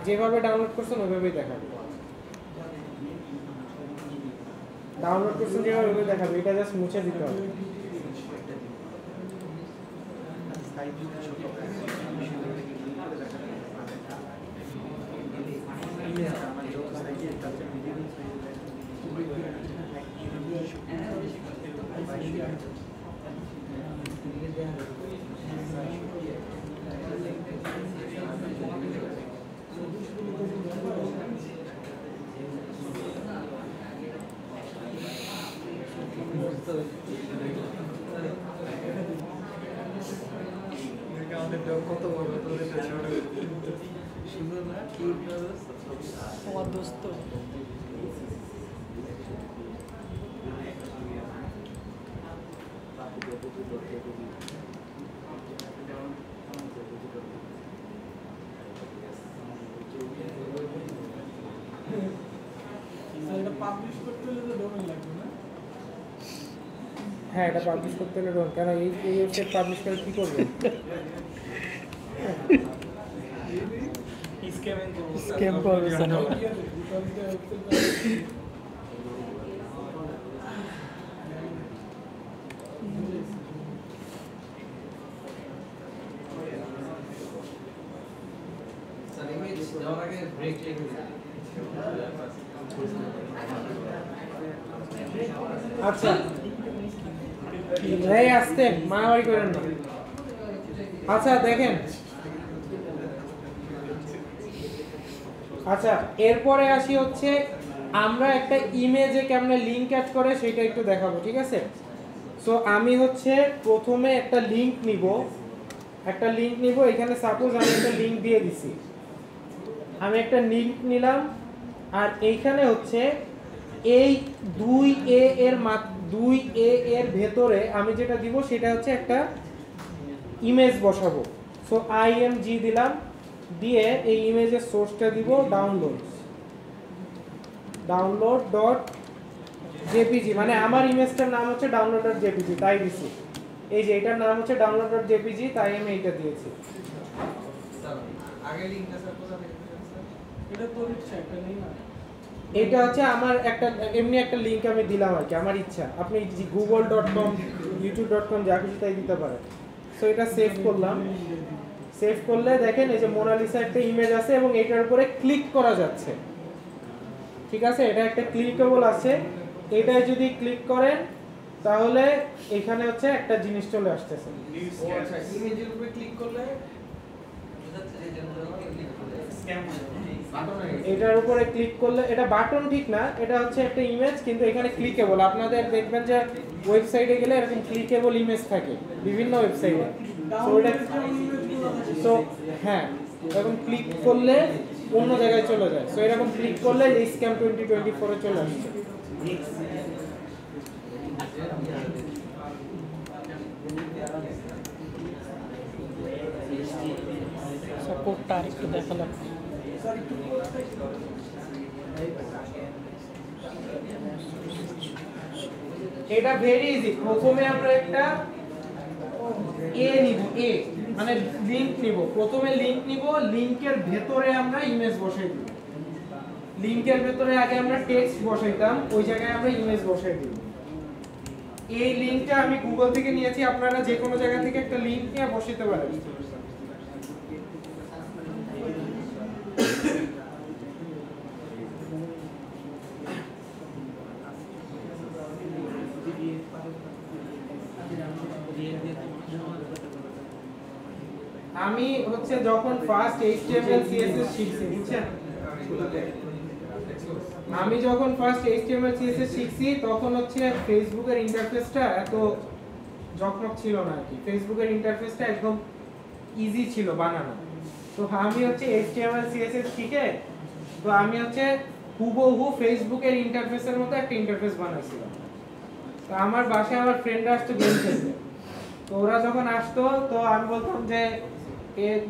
যেভাবে ডাউনলোড করছেন ওইভাবেই দেখাবে। ডাউনলোড করছেন যেভাবে ওইভাবে দেখাবে, এটা জাস্ট মুছে দিতে হবে। কত বড় তোদের ছোট সুন্দর না কিউট না আমার দোস্ত এটা পাবলিশ করতে হলে তো ডোমেন লাগবে না? হ্যাঁ, এটা পাবলিশ করতে হলে ডোন, কেন এই ওয়েবসাইট পাবলিশ করে কি করবে? স্ক্যাম করবে জানো। স্যার ইমেজ দেওয়ার আগে ব্রেক টেক আচ্ছা, এই আসতেন মারামারি করেন না। আচ্ছা দেখেন, আচ্ছা এরপরে আসি হচ্ছে আমরা একটা ইমেজে কেমনে লিংক অ্যাড করে সেটা একটু দেখাবো, ঠিক আছে? সো আমি হচ্ছে প্রথমে একটা লিংক নিব, এখানে সাপোজ আমি একটা লিংক দিয়ে দিছি, আমি একটা লিংক নিলাম, আর এইখানে হচ্ছে এই 2a এর ভেতরে আমি যেটা দিব সেটা হচ্ছে একটা ইমেজ বসাবো। সো img দিলাম, দিয়ে এই ইমেজের সোর্সটা দিব download.jpg, মানে আমার ইমেজটার নাম হচ্ছে download.jpg, তাই দিছি। এই যে এটার নাম হচ্ছে download.jpg, তাই আমি এইটা দিয়েছি। স্যার আগে লিংকটা স্যার কোথা থেকে দিলেন স্যার? এটা তোর ইচ্ছা, একটা নেই না? এটা হচ্ছে আমার একটা এমনি একটা লিংক আমি দিলাম আর কি, আমার ইচ্ছা। আপনি google.com youtube.com যা কিছু তাই দিতে পারেন। সো এটা সেভ করলাম, সেভ করলে দেখেন এই যে মোনালিসা একটা ইমেজ আছে এবং এটার উপরে ক্লিক করা যাচ্ছে, ঠিক আছে? এটা একটা ক্লিকেবল আছে, এটায় যদি ক্লিক করেন তাহলে এখানে হচ্ছে একটা জিনিস চলে আসতেছে। ও আচ্ছা, ইমেজের উপরে ক্লিক করলে স্ক্যাম হয়ে যাবে। বাটন হয়ে গেছে। এটার উপরে ক্লিক করলে, এটা বাটন ঠিক না, এটা হচ্ছে একটা ইমেজ কিন্তু এখানে ক্লিকেবল। আপনাদের দেখবেন যে ওয়েবসাইটে গেলে এরকম ক্লিকেবল ইমেজ থাকে বিভিন্ন ওয়েবসাইটে। সো এটা সো হ্যাঁ, এরকম ক্লিক করলে অন্য জায়গায় চলে যায়। সো এরকম ক্লিক করলে এই স্ক্যাম 2024 এ চলে আসছে। সাপোর্টটা আরেকটু দেখালাম। এটা ভেরি ইজি। প্রথমে আমরা একটা নিব, মানে লিংক নিব। প্রথমে লিংক নিব, লিংকের ভেতরে আমরা ইমেজ বসাই দিব। লিংকের ভেতরে আগে আমরা টেক্সট বসাইতাম, ওই জায়গায় আমরা ইমেজ বসাই দিব। এই লিংকটা আমি গুগল থেকে নিয়েছি, আপনারা যে কোনো জায়গা থেকে একটা লিংক নিয়ে বসাতে পারেন। আমি হচ্ছে যখন ফার্স্ট HTML CSS শিখছি, বুঝছেন? আমি যখন ফার্স্ট HTML CSS শিখছি তখন হচ্ছে ফেসবুকের ইন্টারফেসটা এত জকমক ছিল না আর কি। ফেসবুকের ইন্টারফেসটা একদম ইজি ছিল বানানো। তো আমি হচ্ছে HTML CSS শিখে তো আমি হচ্ছে হুবহু ফেসবুকের ইন্টারফেসের মতো একটা ইন্টারফেস বানাইছিলাম। তো আমার বাসায় আমার ফ্রেন্ডরা আসতো গেম খেলতে, তো ওরা যখন আসতো তো আমি বলতাম যে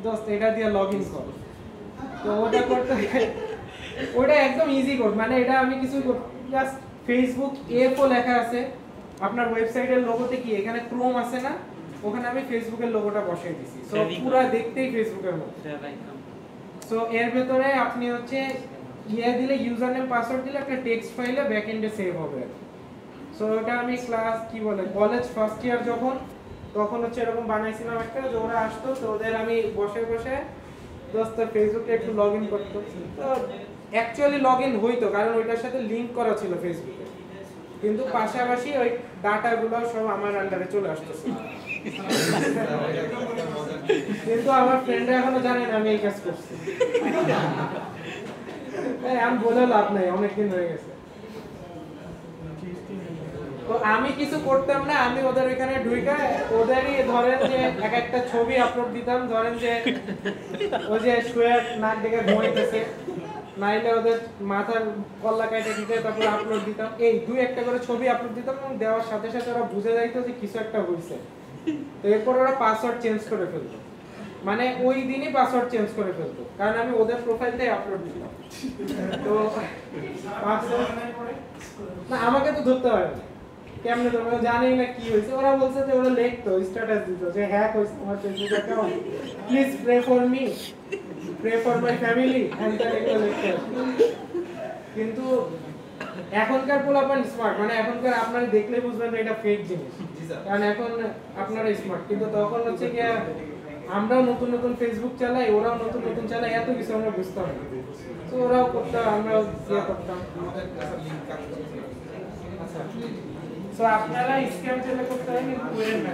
দোস্ত এটা দিয়ে লগ ইন কর। তো ওটা করতে ওটা একদম ইজি কোড, মানে এটা আমি কিছু জাস্ট ফেসবুক এফও লেখা আছে, আপনার ওয়েবসাইটের লোগোতে কি এখানে ক্রোম আছে না, ওখানে আমি ফেসবুকের লোগোটা বসাই দিছি। সো পুরো দেখতেই ফেসবুকের মতো। সো এর ভেতরে আপনি হচ্ছে দিলে ইউজার নেম পাসওয়ার্ড দিলে একটা টেক্সট ফাইলে ব্যাকএন্ডে সেভ হবে। সো ওটা আমি ক্লাস কি বলে কলেজ ফার্স্ট ইয়ার যখন তখন হচ্ছে এরকম বানাইছিলাম একটা যে ওরা আসতো তো ওদের আমি বসে বসে দোস্ত ফেসবুকে একটু লগ ইন করতো তো অ্যাকচুয়ালি লগ ইন হইতো কারণ ওইটার সাথে লিঙ্ক করা ছিল ফেসবুকে কিন্তু পাশাপাশি ওই ডাটাগুলো সব আমার আন্ডারে চলে আসতো কিন্তু আমার ফ্রেন্ডরা এখনো জানে না আমি এই কাজ করছি আমি বলে লাভ নাই অনেকদিন হয়ে গেছে তো আমি কিছু করতাম না আমি ওদের ওখানে ঢুইকা ওদেরই ধরেন যে এক একটা ছবি আপলোড দিতাম ধরেন যে ওই যে শুয়ে নাক ডেকে ঘুমাইতেছে নাইলে ওদের মাথার কল্লা কাটে দিতে তারপর আপলোড দিতাম এই দুই একটা করে ছবি আপলোড দিতাম এবং দেওয়ার সাথে সাথে ওরা বুঝে যাইতো যে কিছু একটা হইছে তো এরপর ওরা পাসওয়ার্ড চেঞ্জ করে ফেলতো মানে ওই দিনই পাসওয়ার্ড চেঞ্জ করে ফেলতো কারণ আমি ওদের প্রোফাইলটাই আপলোড দিতাম তো পাসওয়ার্ড না আমাকে তো ধরতে পারে না কেমনে তোমরা জানেই না কি হয়েছে ওরা বলছে যে ওরা লিখতো স্ট্যাটাস দিত যে হ্যাক হইছে তোমার Facebook account please pray for me pray for my family and that এগুলো লিখতো কিন্তু এখনকার পোলাপান স্মার্ট মানে এখনকার আপনারা দেখলে বুঝবেন এটা ফেক জিনিস কারণ এখন আপনারা স্মার্ট কিন্তু তখন হচ্ছে কি আমরাও নতুন নতুন ফেসবুক চালাই ওরাও নতুন নতুন চালাই এত কিছু আমরা বুঝতাম না তো ওরাও করতাম আমরাও ইয়ে করতাম আচ্ছা সো আপনারা স্ক্যাম চেলে করতে হয় কিন্তু করেন না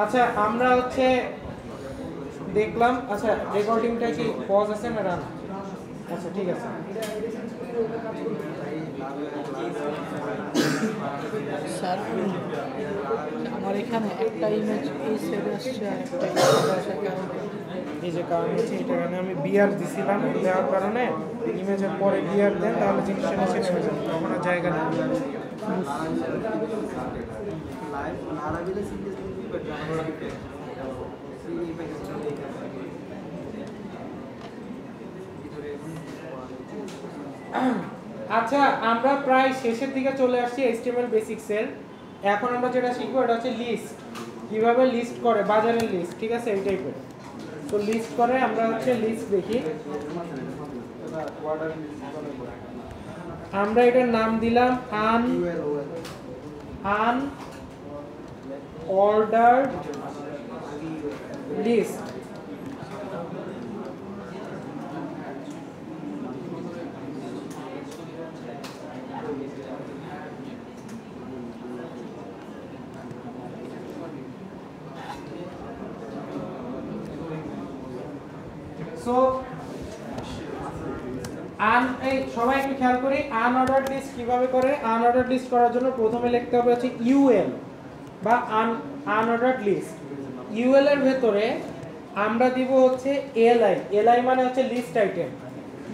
আচ্ছা আমরা হচ্ছে দেখলাম আচ্ছা রেকর্ডিংটা কি পজ আছে না রান আচ্ছা ঠিক আছে স্যার আমার এখানে একটা ইমেজ এই সেভে আসছে আর একটা ইমেজ আসছে কারণ এই যে কারণ হচ্ছে এটা কারণে আমি বিআর দিছিলাম দেওয়ার কারণে ইমেজের পরে বিআর দেন তাহলে জিনিসটা নিচে নেমে যাবে তখন আর জায়গা নেই আচ্ছা আমরা প্রায় শেষের দিকে চলে আসছি HTML বেসিক্সের এখন আমরা যেটা শিখবো এটা হচ্ছে লিস্ট কিভাবে লিস্ট করে বাজারের লিস্ট ঠিক আছে এই টাইপের তো লিস্ট করে আমরা হচ্ছে লিস্ট দেখি আমরা এটার নাম দিলাম আন ordered list. So সবাই একটু খেয়াল করি আনঅর্ডারড লিস্ট কিভাবে করে। আনঅর্ডারড লিস্ট করার জন্য প্রথমে লিখতে হবে হচ্ছে ইউএল বা আনঅর্ডারড লিস্ট। ইউএল এর ভেতরে আমরা দিব হচ্ছে এলআই। এলআই মানে হচ্ছে লিস্ট আইটেম।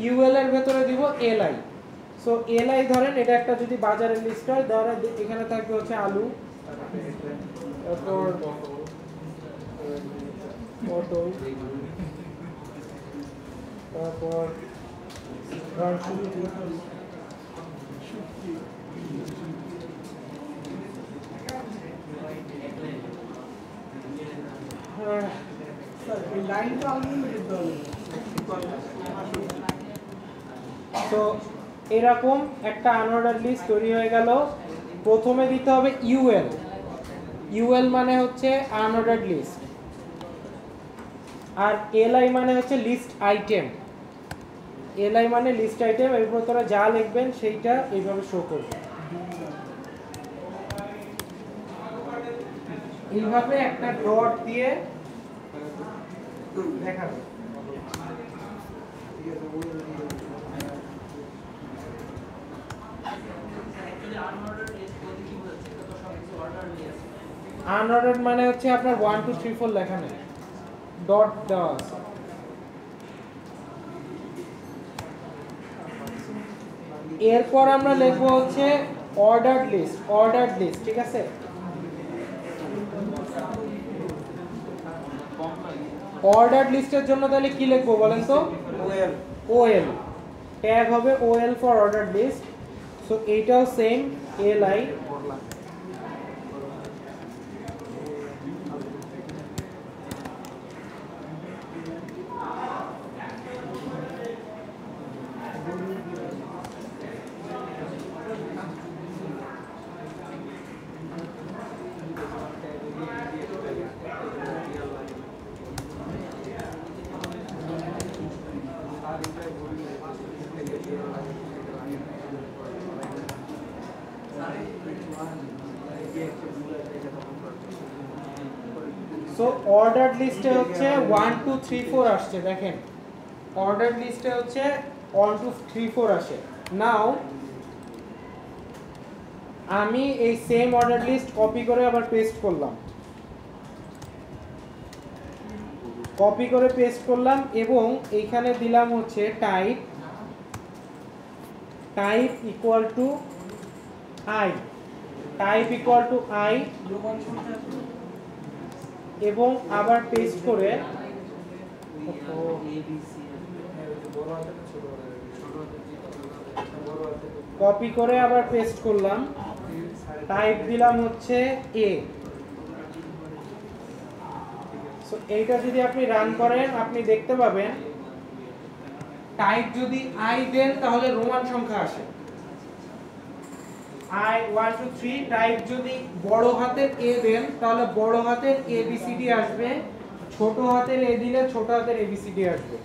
ইউএল এর ভেতরে দিব এলআই। সো এলআই ধরেন এটা একটা যদি বাজারের লিস্ট হয়, ধরেন এখানে থাকবে হচ্ছে আলু, তারপর পটল, তারপর এই লাইনটা আনলিমিটেড দেওয়া তো এরকম একটা আনঅর্ডার লিস্ট তৈরি হয়ে গেল। প্রথমে দিতে হবে ইউএল। ইউএল মানে হচ্ছে আনঅর্ডার্ড লিস্ট, আর এলআই মানে হচ্ছে লিস্ট আইটেম। এলআই মানে লিস্ট আইটেম। এরপর তোরা যা লিখবেন সেইটা এইভাবে শো করবে। এইভাবে একটা ডট দিয়ে দেখাবে। আনঅর্ডার্ড মানে হচ্ছে আপনার 1 2 3 4 লেখা নেই, ডট দেওয়া আছে। এরপর আমরা লিখব হচ্ছে অর্ডারড লিস্ট। অর্ডারড লিস্ট, ঠিক আছে। অর্ডারড লিস্টের জন্য তাহলে কি লিখবো বলেন তো? ওএল। ওএল ট্যাগ হবে ওএল ফর অর্ডারড লিস্ট। সো এইটাও সেম এলআই। সো অর্ডারড লিস্টে হচ্ছে 1 2 3 4 আসছে, দেখেন অর্ডারড লিস্টে হচ্ছে 1 2 3 4 আসে। নাও আমি এই সেম অর্ডার লিস্ট কপি করে আবার পেস্ট করলাম। কপি করে পেস্ট করলাম এবং এইখানে দিলাম হচ্ছে type equal to I. Type equal to I এবং আবার পেস্ট করে কপি করে আবার পেস্ট করলাম। টাইপ দিলাম হচ্ছে এ। সো এইটা যদি আপনি রান করেন আপনি দেখতে পাবেন টাইপ যদি আই দেন তাহলে রোমান সংখ্যা আসে, I 1 2 3। টাইপ যদি বড় হাতের এ দেন তাহলে বড় হাতের এ বি সি ডি আসবে, ছোট হাতের এ দিলে ছোট হাতের এ বি সি ডি আসবে,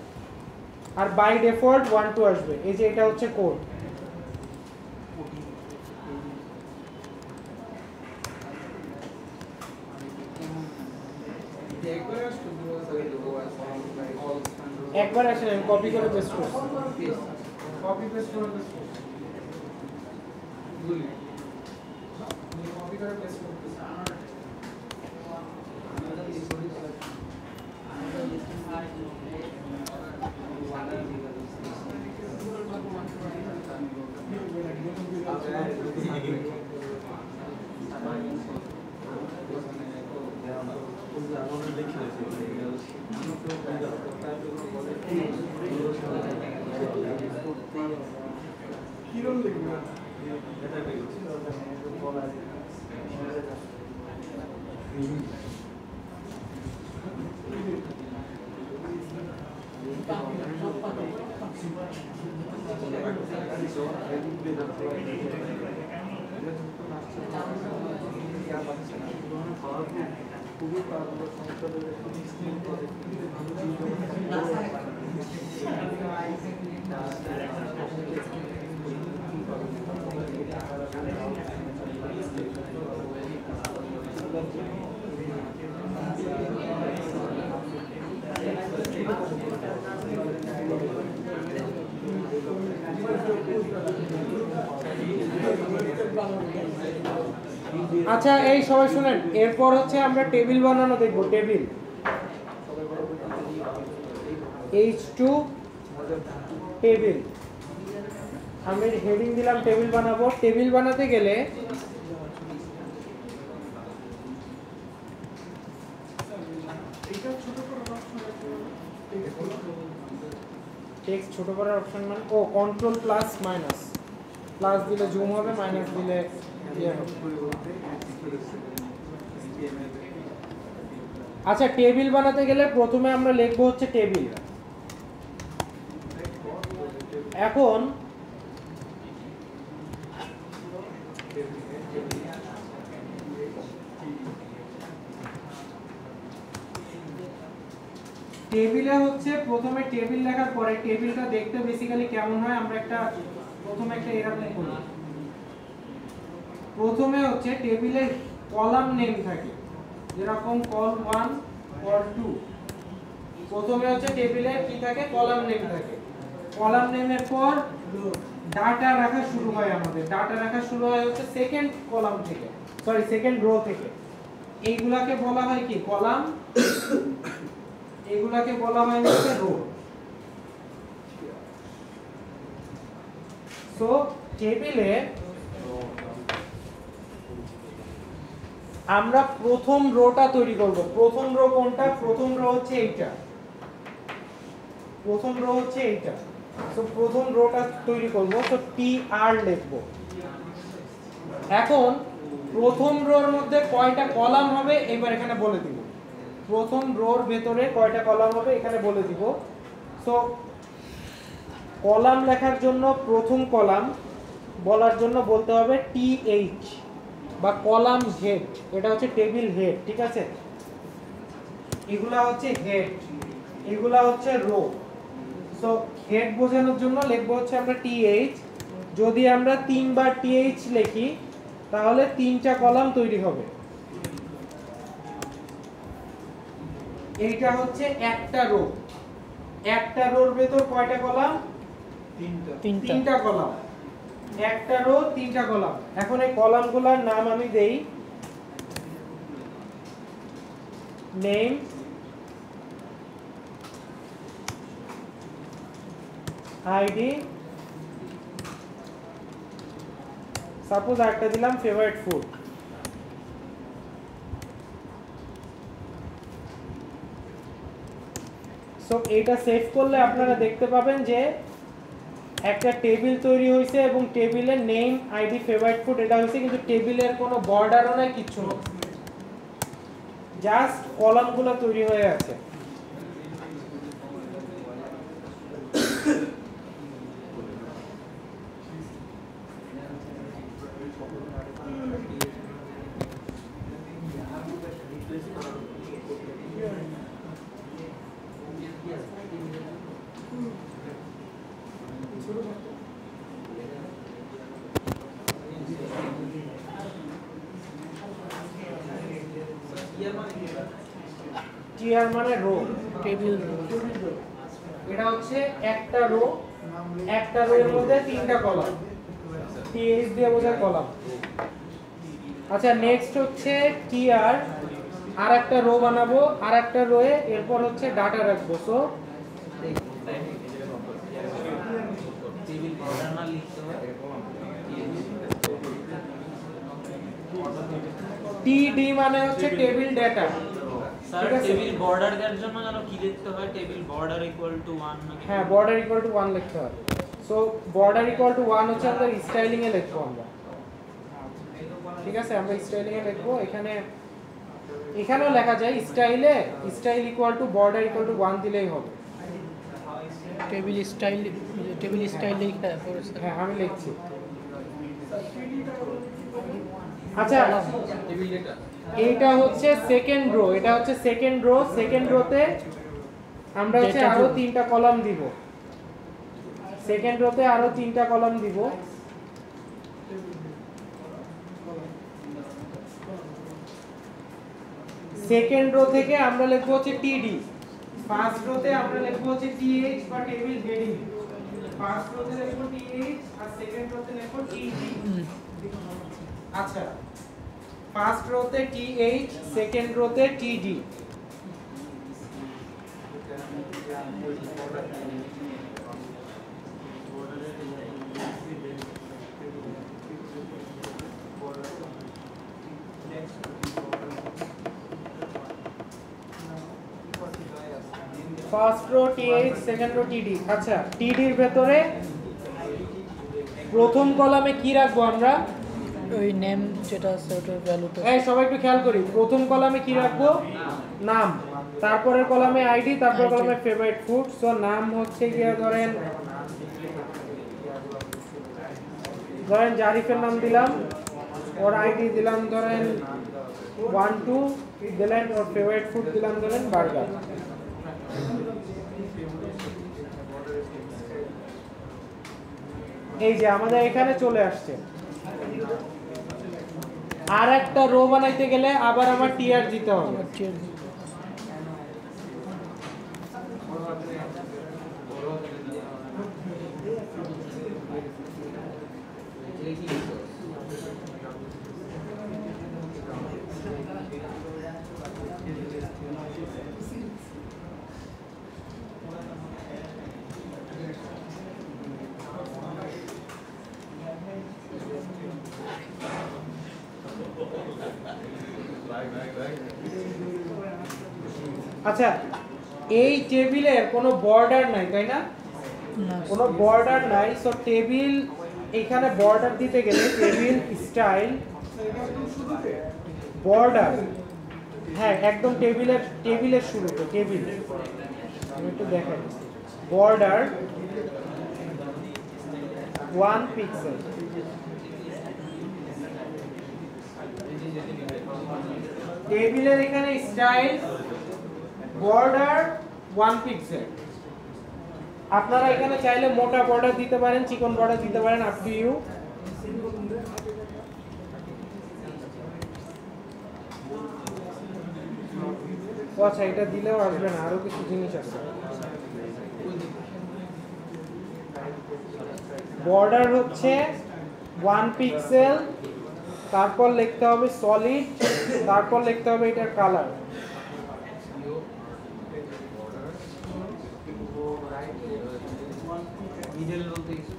আর বাই ডিফল্ট 1 2 আসবে। এই যে এটা হচ্ছে কোড। একবার আসেন, আমি কপি করে পেস্ট করছি। কপি পেস্ট করে পেস্ট করছি। কপি করে পেস্ট করছি। কিরণ লিখবে আচ্ছা এই সবাই শুনেন, এরপর হচ্ছে আমরা টেবিল বানানো দেখব। টেবিল H2 টেবিল, আমি হেডিং দিলাম টেবিল বানাবো। টেবিল বানাতে গেলে টেক্সট ছোট করার অপশন মানে কন্ট্রোল প্লাস মাইনাস, প্লাস দিলে জুম হবে, মাইনাস দিলে ইয়ে হবে। আচ্ছা টেবিল বানাতে গেলে প্রথমে আমরা লিখবো হচ্ছে টেবিল। এখন টেবিলে হচ্ছে প্রথমে টেবিল লেখার পরে টেবিলটা দেখতে বেসিক্যালি কেমন হয় আমরা প্রথমে একটা এরকম করি। প্রথমে হচ্ছে টেবিলের কলাম নেম থাকে, যেরকম কল 1 কল 2। প্রথমে হচ্ছে টেবিলে কি থাকে, কলাম নেম থাকে। কলাম নেমের পর ডাটা রাখা শুরু হয়, আমাদের ডাটা রাখা শুরু হয় হচ্ছে সেকেন্ড কলাম থেকে, সরি সেকেন্ড রো থেকে। এইগুলাকে বলা হয় কি কলাম, এগুলাকে বলা হয় হচ্ছে রো। সো টেবিলে আমরা প্রথম রোটা তৈরি করব। প্রথম রো কোনটা? প্রথম রো হচ্ছে এইটা, প্রথম রো হচ্ছে এইটা। সো প্রথম রোটা তৈরি করব, তো টি আর লিখব। এখন প্রথম রোর মধ্যে কয়টা কলাম হবে এবার এখানে বলে দিব। প্রথম রোর ভেতরে কয়টা কলাম হবে এখানে বলে দিব। সো কলাম লেখার জন্য প্রথম কলাম বলার জন্য বলতে হবে টিএইচ বা কলাম হেড, এটা হচ্ছে টেবিল হেড, ঠিক আছে? এগুলা হচ্ছে হেড, এগুলা হচ্ছে রো। সো হেড বোঝানোর জন্য লিখবো হচ্ছে আমরা টিএইচ। যদি আমরা 3 বার টিএইচ লিখি তাহলে 3টা কলাম তৈরি হবে। এইটা হচ্ছে একটা রো, একটা রোর ভেতর কয়টা কলাম? তিনটা কলাম, একটা রো 3টা কলাম। এখন এই কলামগুলোর নাম আমি দেই নেম, আইডি, সাপোজ একটা দিলাম ফেভারিট ফুড। সো এটা সেভ করলে আপনারা দেখতে পাবেন যে একটা টেবিল তৈরি হয়েছে এবং টেবিলের নেম, আইডি, ফেভারিট ফুড এটা হয়েছে, কিন্তু টেবিলের কোনো বর্ডারও নাই, কিচ্ছু না, জাস্ট কলামগুলো তৈরি হয়ে আছে। টিআর মানে রো, টেবিল রো। এটা হচ্ছে একটা রো, একটা রো এর মধ্যে 3টা কলাম, টিএইচ দিয়ে বোঝায় কলাম। আচ্ছা নেক্সট হচ্ছে টিআর, আর একটা রো বানাবো, আর একটা রোয়ে এরপর হচ্ছে ডাটা রাখবো। সো টেবিল বর্ডার না লিখতে হয়, টিডি মানে হচ্ছে table data. Sir table border দেওয়ার জন্য যেন কি লিখতে হয়? টেবিল বর্ডার ইকুয়াল টু 1 নাকি? হ্যাঁ বর্ডার ইকুয়াল টু 1 লিখতে হয়। সো বর্ডার ইকুয়াল টু 1 হচ্ছে আমরা স্টাইলিং এ লিখবো আমরা, ঠিক আছে? আমরা স্টাইলিং এ লিখবো। এখানেও লেখা যায় স্টাইলে, style equal to border equal to 1 দিলেই হবে। টেবিল স্টাইল লেখা পড়েছে। হ্যাঁ আমি লিখছি। আচ্ছা টেবিল ডেটা এইটা হচ্ছে সেকেন্ড রো, এটা হচ্ছে সেকেন্ড রো। সেকেন্ড রোতে আমরা হচ্ছে Data আরো যোগ। 3টা কলাম দিব। সেকেন্ড রোতে আরো 3টা কলাম দিব। সেকেন্ড রো থেকে আমরা লিখবো হচ্ছে টিডি। ফার্স্ট রোতে আমরা লিখবো হচ্ছে টিএইচ বা টেবিল হেডিং। ফার্স্ট রোতে লিখবো টিএইচ আর সেকেন্ড রোতে লিখবো টিডি। আচ্ছা, ফার্স্ট রোতে টিএইচ, সেকেন্ড রোতে TD. First row TH, second row TD. আচ্ছা, টিডির ভেতরে প্রথম কলামে কি রাখবো আমরা? ওই নেম যেটা আছে ওটার ভ্যালুটা। এই সবাই একটু খেয়াল করি, প্রথম কলামে কি রাখবো? নাম। তারপরের কলামে আইডি, তারপর কলামে ফেভারিট ফুড। সো নাম হচ্ছে গিয়ে ধরেন জারিফের নাম দিলাম, ওর আইডি দিলাম ধরেন 1 2 দিলেন, ওর ফেভারিট ফুড দিলাম ধরেন বার্গার। এই যে আমাদের এখানে চলে আসছে। আর একটা রো বানাইতে গেলে আবার আমার টিআর দিতে হবে। আমার tier আচ্ছা, এই টেবিলের কোনো বর্ডার নাই, তাই না? না, কোনো বর্ডার নাই। সো টেবিল এখানে বর্ডার দিতে গেলে টেবিল স্টাইল বর্ডার, হ্যাঁ একদম টেবিলের শুরুতে টেবিল, আমি একটু দেখাই। Border 1 pixel. টেবিলের এখানে স্টাইল বর্ডার 1 পিক্সেল। আপনারা এখানে চাইলে মোটা বর্ডার দিতে পারেন, চিকন বর্ডার দিতে পারেন, আপ টু ইউ। আচ্ছা, এটা দিলেও আসবে না, আরো কিছু জিনিস আছে। বর্ডার হচ্ছে 1 পিক্সেল, তারপর লিখতে হবে সলিড, তারপর লিখতে হবে এটার কালার। মিডল বলতে কিছু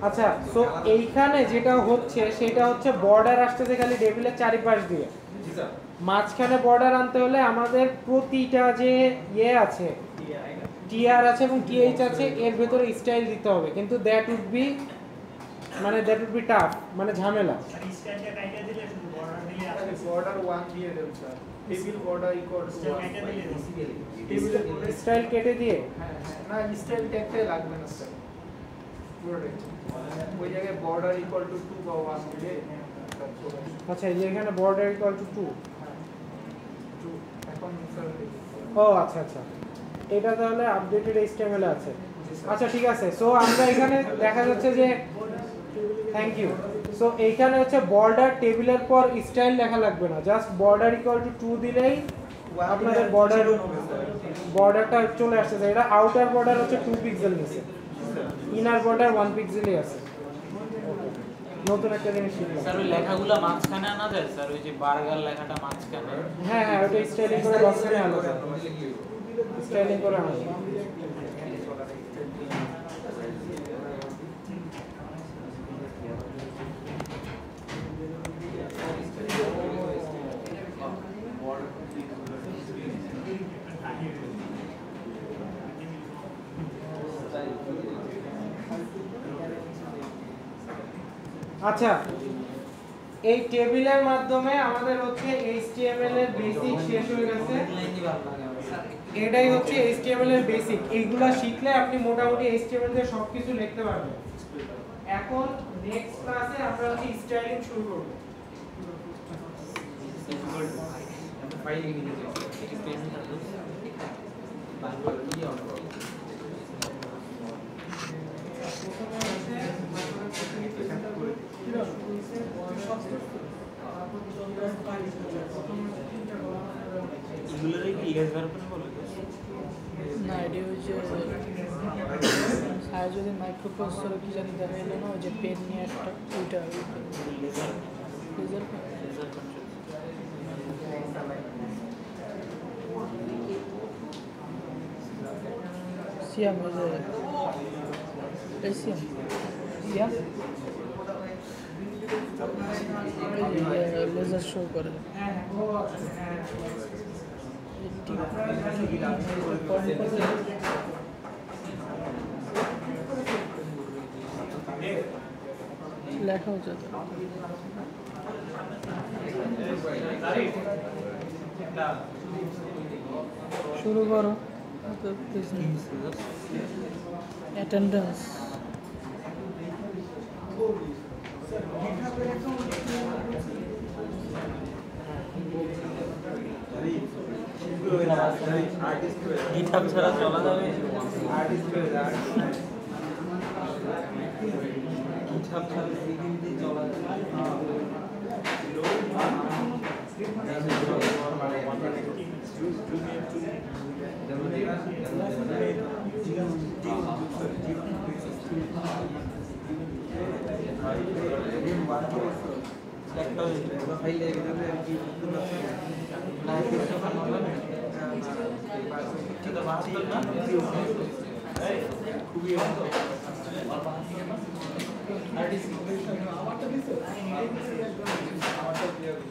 আচ্ছা, সো এইখানে যেটা হচ্ছে সেটা হচ্ছে বর্ডার আসতেছে খালি টেবিলের চারিপাশ দিয়ে। মাঝখানে বর্ডার আনতে হলে আমাদের প্রতিটা যে ইয়ে আছে, টিআর আছে এবং টিএইচ আছে, এর ভেতরে স্টাইল দিতে হবে, কিন্তু দ্যাট উড বি টাফ, মানে ঝামেলা। বর্ডার 1 দিয়ে দেন sir, table border equal to 1 টেবিলের স্টাইল কেটে দিয়ে না স্টাইল ট্যাগটাই লাগবে না স্যার, পুরোটাই ওই জায়গায় বর্ডার ইকুয়াল টু 2 বা 1 দিয়ে। আচ্ছা, এই যে এখানে বর্ডার ইকুয়াল টু 2। এখন স্যার ও আচ্ছা আচ্ছা, এটা তাহলে আপডেটেড এইচটিএমএল আছে। আচ্ছা ঠিক আছে, সো আমরা এখানে দেখা যাচ্ছে যে থ্যাংক ইউ। সো এইখানে হচ্ছে বর্ডার, টেবিলের পর স্টাইল লেখা লাগবে না, জাস্ট বর্ডার ইকুয়াল টু 2 দিলেই আপনাদের বর্ডারটা চলে আসছে। এটা আউটার বর্ডার হচ্ছে 2 পিক্সেল নিচে, ইনার বর্ডার 1 পিক্সেলই আছে। নতুন একটা জিনিস শিখলাম। স্যার ওই লেখাগুলো মাঝখানে আনা যায় স্যার, ওই যে বার্গার লেখাটা মাঝখানে? হ্যাঁ হ্যাঁ, ওটা স্টাইলিং করে বক্সে আনা যায়, স্টাইলিং করে আনা যায়। আচ্ছা, এই টেবিলের মাধ্যমে আমাদের হচ্ছে HTML এর বেসিক শেষ হয়ে গেছে। এটাই হচ্ছে HTML এর বেসিক। এইগুলা শিখলে আপনি মোটামুটি HTML দিয়ে সবকিছু লিখতে পারবেন। এখন নেক্সট ক্লাসে আমরা হচ্ছে স্টাইলিং শুরু করব। এগুলোরে কি ইরেজ বার করে বলে? না এটি হচ্ছে আর যদি মাইক্রোপ্রসেসর কি জানি দেখা এলো না ওই যে পেন নিয়ে একটা ওইটা লেজার লেজার লেজার কন্ট্রোল। সিয়াম ওই যে এই সিয়াম সিয়াম লেজার শো করে হ্যাঁ, ও আচ্ছা, হ্যাঁ। লেখা হচ্ছে তো শুরু করো অ্যাটেন্ডেন্স গিটহাব ছাড়া চলা যাবে? গিটহাব ছাড়া চলা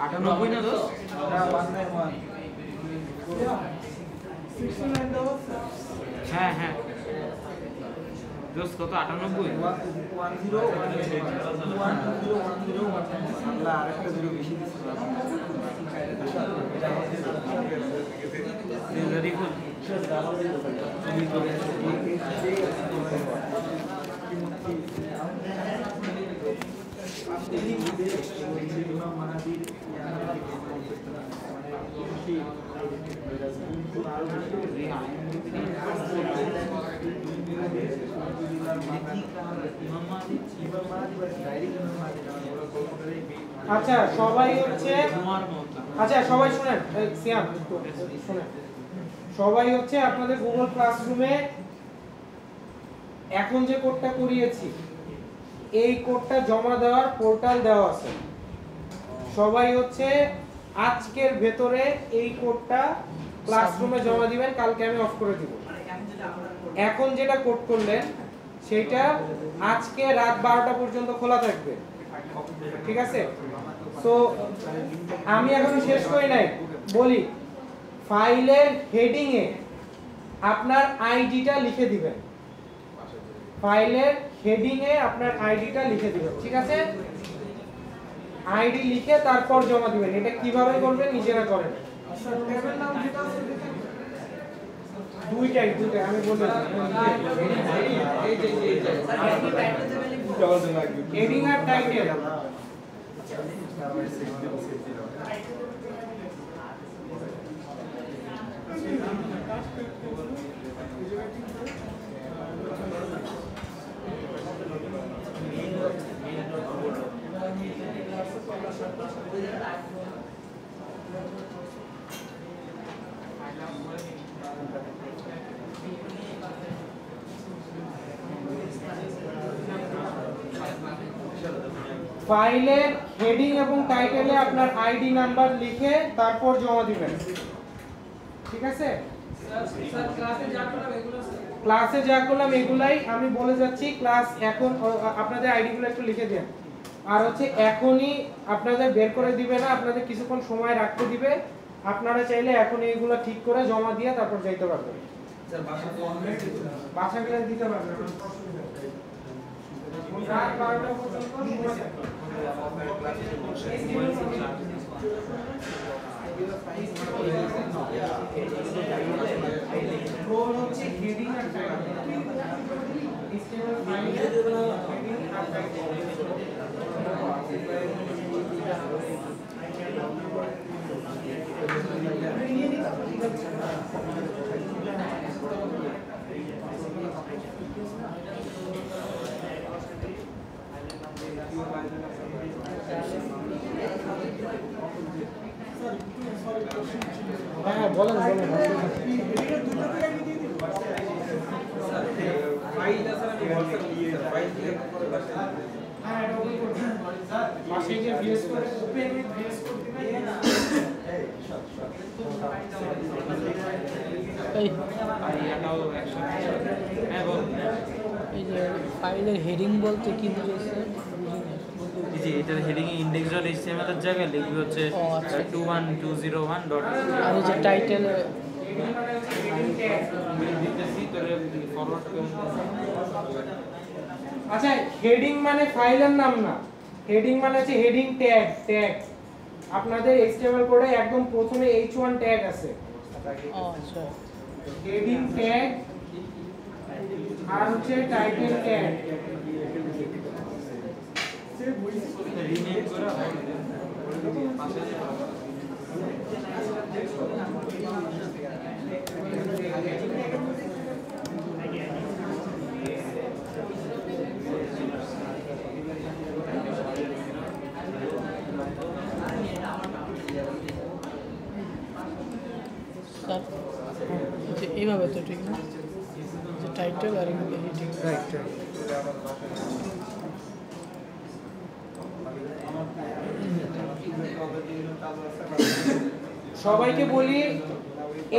আটানব্বই না দোষ? হ্যাঁ হ্যাঁ দোষ কত? 98? আচ্ছা সবাই হচ্ছে আচ্ছা সবাই শুনেন এই সিয়াম শুনেন সবাই হচ্ছে আপনাদের গুগল ক্লাসরুমে এখন যে কোডটা করিয়েছি এই কোডটা জমা দেওয়ার পোর্টাল দেওয়া আছে সবাই হচ্ছে আজকের ভেতরে এই কোডটা ক্লাসরুমে জমা দিবেন কালকে আমি অফ করে দিব এখন যেটা কোড করলেন সেটা আজকে রাত 12টা পর্যন্ত খোলা থাকবে ঠিক আছে সো আমি এখনো শেষ করি নাই বলি ফাইলের হেডিং এ আপনার আইডিটা লিখে দিবেন ফাইলের হেডিং এ আপনার আইডিটা লিখে দিবেন ঠিক আছে আইডি লিখে তারপর জমা দিবেন এটা কিভাবে করবেন নিজেরা করেন টেবিল নাম যেটা আছে দুইটাই আমি বললাম এই যে হেডিং আর টাইটেল ফাইলের হেডিং এবং টাইটেলে আপনার আইডি নাম্বার লিখে তারপর জমা দিবেন ঠিক আছে স্যার ক্লাসে যা করলাম এগুলাই আমি বলে যাচ্ছি ক্লাস এখন আপনাদের আইডিগুলো একটু লিখে দেন আর হচ্ছে এখনই আপনাদের বের করে দিবে না আপনাদের কিছুক্ষণ সময় রাখতে দিবে আপনারা চাইলে এখনই এগুলো ঠিক করে জমা দিয়ে তারপর যাইতে পারবেন স্যার বাসা তো অনলাইন বাসা গেলে দিতে পারবেন রাত 12টা পর্যন্ত সময় থাকে। গোল হচ্ছে হেডিং আর টাইটেল। HTML ফাইলে হেডিং আর টাইটেল। হ্যাঁ বলেন বলেন ফাইল আছে না WhatsApp ফাইল ক্লিক করে বসে হ্যাঁ এটা ওপেন করতে স্যার পাশে গিয়ে ভিএস করে ওপেন উইথ ভিএস করতে পারেন। এই এটাও একসাথে হ্যাঁ বল এই যে ফাইলের হেডিং বলতে কি বুঝাইছে এই যে এটার হেডিং এ index.html এর জায়গায় লিখবে হচ্ছে ও, আচ্ছা। 21201 আর এই যে টাইটেল হেডিং মানে হচ্ছে হেডিং ট্যাগ। দিতেছি তোরে ফরওয়ার্ড করে আচ্ছা হেডিং মানে ফাইলের নাম না, হেডিং মানে হচ্ছে হেডিং ট্যাগ। ট্যাগ আপনাদের HTML কোডে একদম প্রথমে h1 ট্যাগ আছে, ও আচ্ছা হেডিং ট্যাগ আর হচ্ছে টাইটেল ট্যাগ। রিনেম করা হয় পাশে যে স্যার যে এইভাবে তো ঠিক না, যে টাইটেল আর এগুলো হেডিং রাইট রাইট। সবাইকে বলি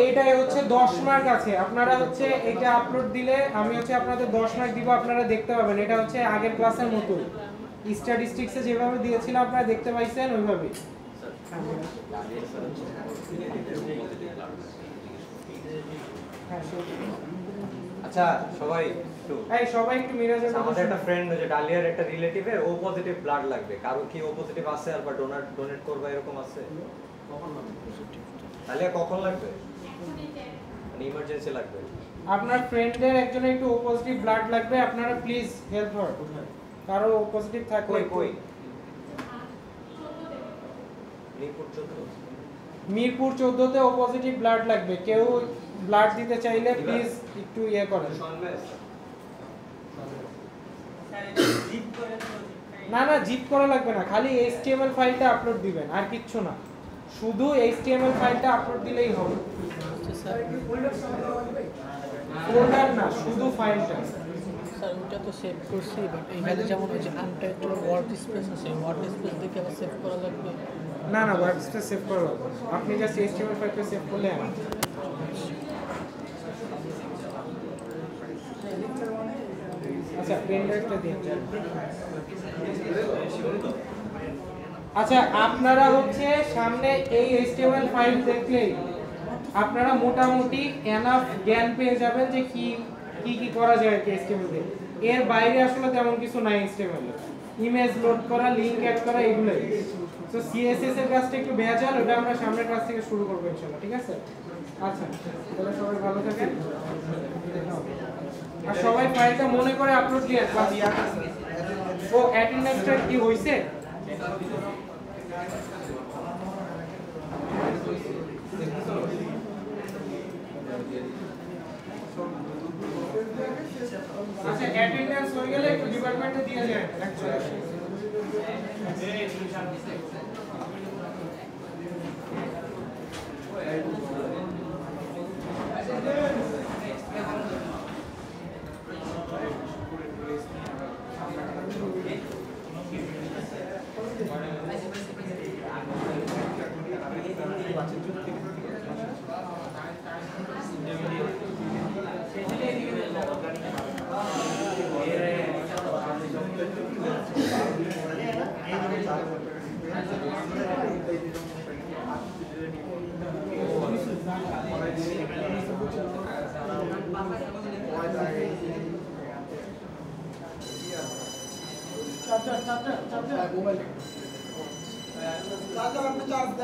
এইটাই হচ্ছে 10 মার্ক আছে। আপনারা হচ্ছে এটা আপলোড দিলে আমি হচ্ছে আপনাদের 10 মার্ক দিব, আপনারা দেখতে পাবেন। এটা হচ্ছে আগের ক্লাসের মতো স্ট্যাটিস্টিক্সে যেভাবে দিয়েছিলাম আপনারা দেখতে পাইছেন ওইভাবেই। আচ্ছা সবাই একটু এই সবাই একটু মিরাজের কথা আমাদের একটা শুনুন। ফ্রেন্ড যে ডালিয়ার একটা রিলেটিভের ও পজিটিভ ব্লাড লাগবে, কারো কি ও পজিটিভ আছে আর বা ডোনেট করবে এরকম আছে? তাহলে কখন লাগবে? মানে ইমার্জেন্সি লাগবে। আপনার ফ্রেন্ডের একজনের একটু ও পজিটিভ ব্লাড লাগবে, আপনারা প্লিজ হেল্প হার। কারো ও পজিটিভ থাকলে কই কই মিরপুর 14 মিরপুর 14 তে ও পজিটিভ ব্লাড লাগবে। কেউ ব্লাড দিতে চাইলে প্লিজ একটু ইয়ে করেন। না না জিপ করা লাগবে না, খালি HTML ফাইলটা আপলোড দিবেন আর কিচ্ছু না, শুধু HTML ফাইলটা আপলোড দিলেই হবে। স্যার ফোল্ডার না, শুধু ফাইলটা। স্যার ওটা তো সেভ করছি, বাট এখানে যেমন ওই যে আনটাইটেল ওয়ার্ড স্পেস আছে, ওয়ার্ড স্পেস দেখে আবার সেভ করা লাগবে। না না ওয়ার্ডসটা সেভ করা লাগবে না। আপনি জাস্ট HTML ফাইলটা সেভ করলে হবে। আচ্ছা পেন ড্রাইভটা দিন। আচ্ছা আপনারা হচ্ছে সামনে এই HTML ফাইল দেখলেই আপনারা মোটামুটি এনাফ জ্ঞান পেয়ে যাবেন যে কি কি কি করা যায় কি HTML দিয়ে। এর বাইরে আসলে তেমন কিছু নাই HTML এ। ইমেজ লোড করা, লিংক অ্যাড করা এগুলাই। তো CSS এর কাজটা একটু ভেজাল, ওটা আমরা সামনের ক্লাস থেকে শুরু করব ইনশাআল্লাহ, ঠিক আছে? আচ্ছা তাহলে সবাই ভালো থাকেন। আর সবাই ফাইলটা মনে করে আপলোড দিয়ে ক্লাস। ও অ্যাটেন্ডেন্সটা কি হইছে? আচ্ছা অ্যাটেন্ডেন্স হয়ে গেলে একটু ডিপার্টমেন্টে দিয়ে যায় charger charger charger mobile charger আপনি চার্জ